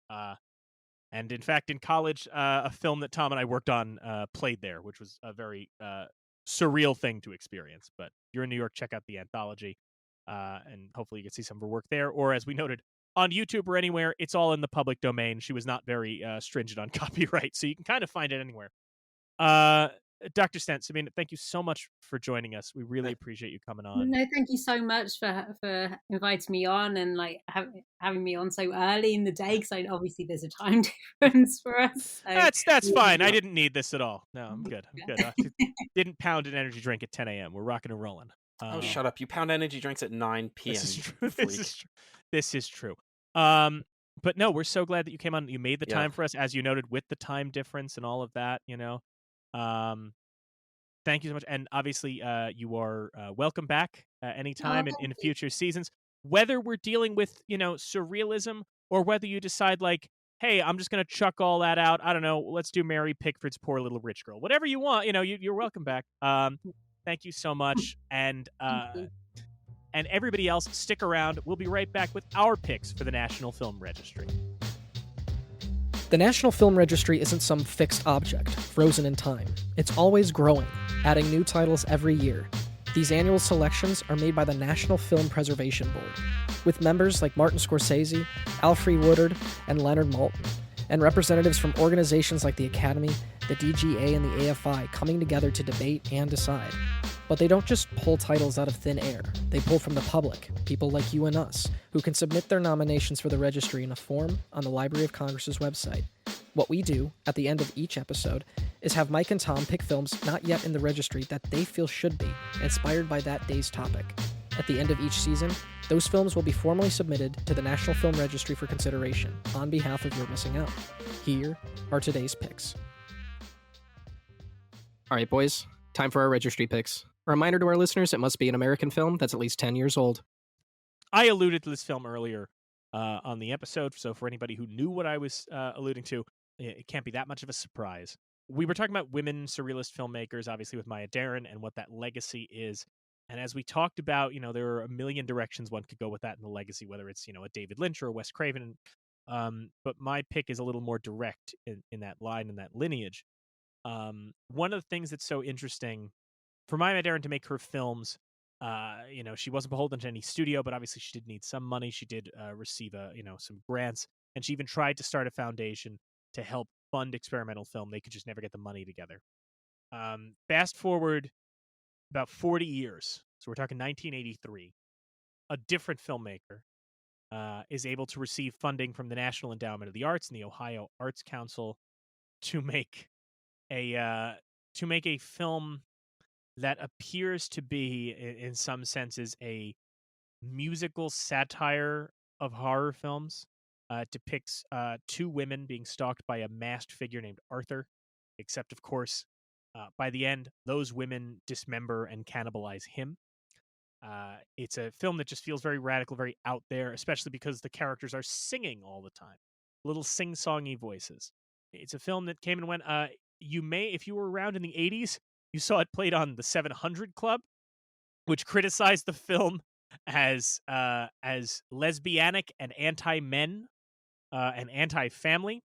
And in fact, in college, a film that Tom and I worked on played there, which was a very surreal thing to experience. But if you're in New York, check out the anthology, and hopefully you can see some of her work there. Or as we noted, on YouTube or anywhere, it's all in the public domain. She was not very stringent on copyright, so you can kind of find it anywhere. Dr. Stent, Sabina, thank you so much for joining us. We really appreciate you coming on. No, thank you so much for inviting me on and having me on so early in the day, because obviously there's a time difference for us. So. That's fine. I didn't need this at all. No, I'm good. I didn't pound an energy drink at 10 a.m. We're rocking and rolling. Oh, shut up! You pound energy drinks at 9 p.m. This is true. This is true. But no, we're so glad that you came on. You made the time for us, as you noted, with the time difference and all of that. Thank you so much, and obviously, you are welcome back anytime in future seasons. Whether we're dealing with surrealism, or whether you decide hey, I'm just gonna chuck all that out. I don't know. Let's do Mary Pickford's Poor Little Rich Girl. Whatever you want. You're welcome back. Thank you so much, and everybody else, stick around. We'll be right back with our picks for the National Film Registry. The National Film Registry isn't some fixed object, frozen in time. It's always growing, adding new titles every year. These annual selections are made by the National Film Preservation Board, with members like Martin Scorsese, Alfre Woodard, and Leonard Maltin, and representatives from organizations like the Academy, the DGA, and the AFI coming together to debate and decide. But they don't just pull titles out of thin air. They pull from the public, people like you and us, who can submit their nominations for the registry in a form on the Library of Congress's website. What we do, at the end of each episode, is have Mike and Tom pick films not yet in the registry that they feel should be, inspired by that day's topic. At the end of each season, those films will be formally submitted to the National Film Registry for consideration, on behalf of You're Missing Out. Here are today's picks. All right, boys, time for our registry picks. A reminder to our listeners, it must be an American film that's at least 10 years old. I alluded to this film earlier on the episode, so for anybody who knew what I was alluding to, it can't be that much of a surprise. We were talking about women surrealist filmmakers, obviously with Maya Deren, and what that legacy is. And as we talked about, there are a million directions one could go with that in the legacy, whether it's, a David Lynch or a Wes Craven. But my pick is a little more direct in that line, in that lineage. One of the things that's so interesting for Maya Deren to make her films, she wasn't beholden to any studio, but obviously she did need some money. She did receive some grants, and she even tried to start a foundation to help fund experimental film. They could just never get the money together. Fast forward about 40 years, so we're talking 1983, a different filmmaker is able to receive funding from the National Endowment of the Arts and the Ohio Arts Council to make a film that appears to be, in some senses, a musical satire of horror films. It depicts two women being stalked by a masked figure named Arthur, except, of course, by the end, those women dismember and cannibalize him. It's a film that just feels very radical, very out there, especially because the characters are singing all the time. Little sing-songy voices. It's a film that came and went. If you were around in the 80s, you saw it played on the 700 Club, which criticized the film as lesbianic and anti-men and anti-family.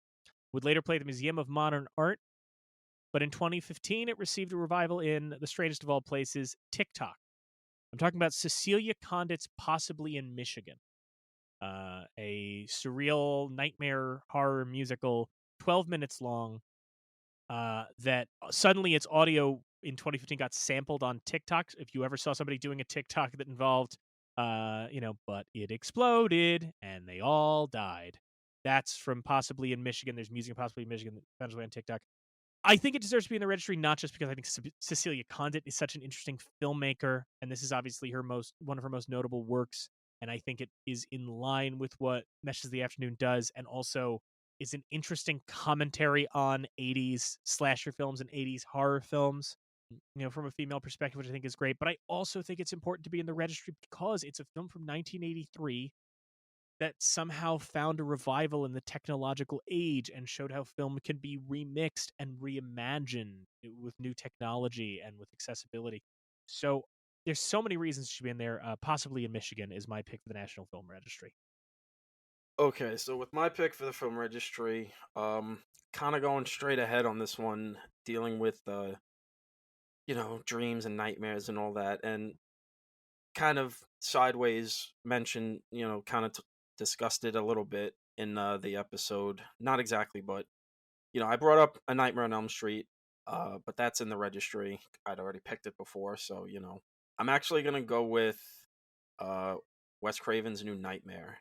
Would later play at the Museum of Modern Art. But in 2015, it received a revival in the strangest of all places, TikTok. I'm talking about Cecilia Condit's Possibly in Michigan, a surreal nightmare horror musical, 12 minutes long, that suddenly its audio in 2015 got sampled on TikTok. If you ever saw somebody doing a TikTok that involved, but it exploded and they all died. That's from Possibly in Michigan. There's music in Possibly in Michigan that found its way on TikTok. I think it deserves to be in the registry, not just because I think Cecilia Condit is such an interesting filmmaker, and this is obviously one of her most notable works, and I think it is in line with what Meshes of the Afternoon does, and also is an interesting commentary on 80s slasher films and 80s horror films, from a female perspective, which I think is great. But I also think it's important to be in the registry because it's a film from 1983 that somehow found a revival in the technological age and showed how film can be remixed and reimagined with new technology and with accessibility. So there's so many reasons it should be in there. Possibly in Michigan is my pick for the National Film Registry. Okay, so with my pick for the film registry, kind of going straight ahead on this one, dealing with dreams and nightmares and all that, and kind of sideways mentioned, kind of discussed it a little bit in the episode. Not exactly, but I brought up A Nightmare on Elm Street, but that's in the registry. I'd already picked it before, so I'm actually gonna go with Wes Craven's New Nightmare,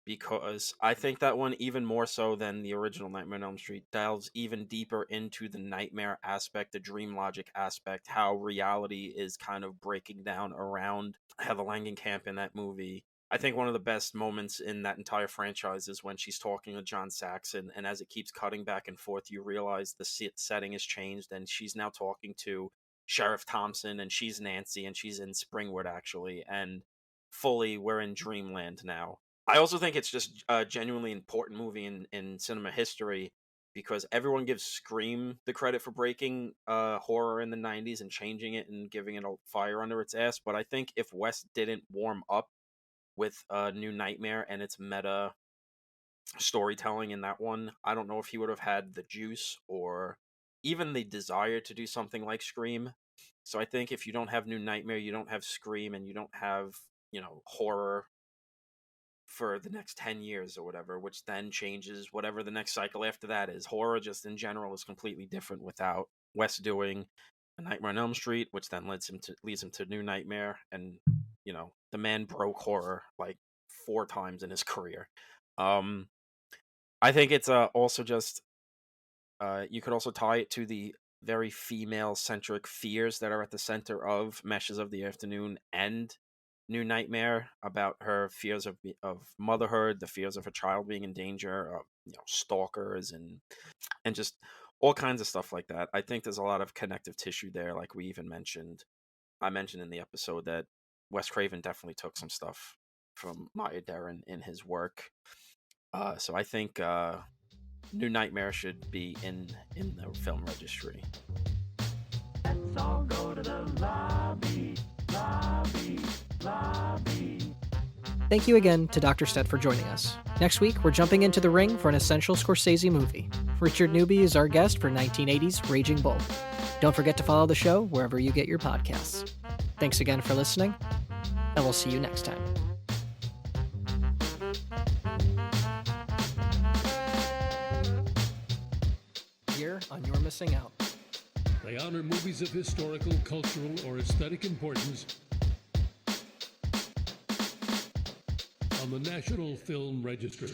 because I think that one, even more so than the original Nightmare on Elm Street, delves even deeper into the nightmare aspect, the dream logic aspect, how reality is kind of breaking down around Heather Langenkamp in that movie. I think one of the best moments in that entire franchise is when she's talking to John Saxon, and as it keeps cutting back and forth, you realize the setting has changed, and she's now talking to Sheriff Thompson, and she's Nancy, and she's in Springwood, actually, and fully we're in dreamland now. I also think it's just a genuinely important movie in cinema history, because everyone gives Scream the credit for breaking horror in the 90s and changing it and giving it a fire under its ass. But I think if Wes didn't warm up with New Nightmare and its meta storytelling in that one, I don't know if he would have had the juice or even the desire to do something like Scream. So I think if you don't have New Nightmare, you don't have Scream, and you don't have, horror for the next 10 years or whatever, which then changes whatever the next cycle after that is. Horror just in general is completely different without Wes doing A Nightmare on Elm Street, which then leads him to New Nightmare, and the man broke horror like 4 times in his career. I think it's also just you could also tie it to the very female-centric fears that are at the center of Meshes of the Afternoon and New Nightmare, about her fears of motherhood, the fears of her child being in danger, stalkers, and just all kinds of stuff like that. I think there's a lot of connective tissue there, like we even mentioned. I mentioned in the episode that Wes Craven definitely took some stuff from Maya Deren in his work. So I think New Nightmare should be in the film registry. Let's all go to the lobby. Thank you again to Dr. Stent for joining us. Next week, we're jumping into the ring for an essential Scorsese movie. Richard Newby is our guest for 1980's Raging Bull. Don't forget to follow the show wherever you get your podcasts. Thanks again for listening, and we'll see you next time. Here on You're Missing Out. They honor movies of historical, cultural, or aesthetic importance on the National Film Registry.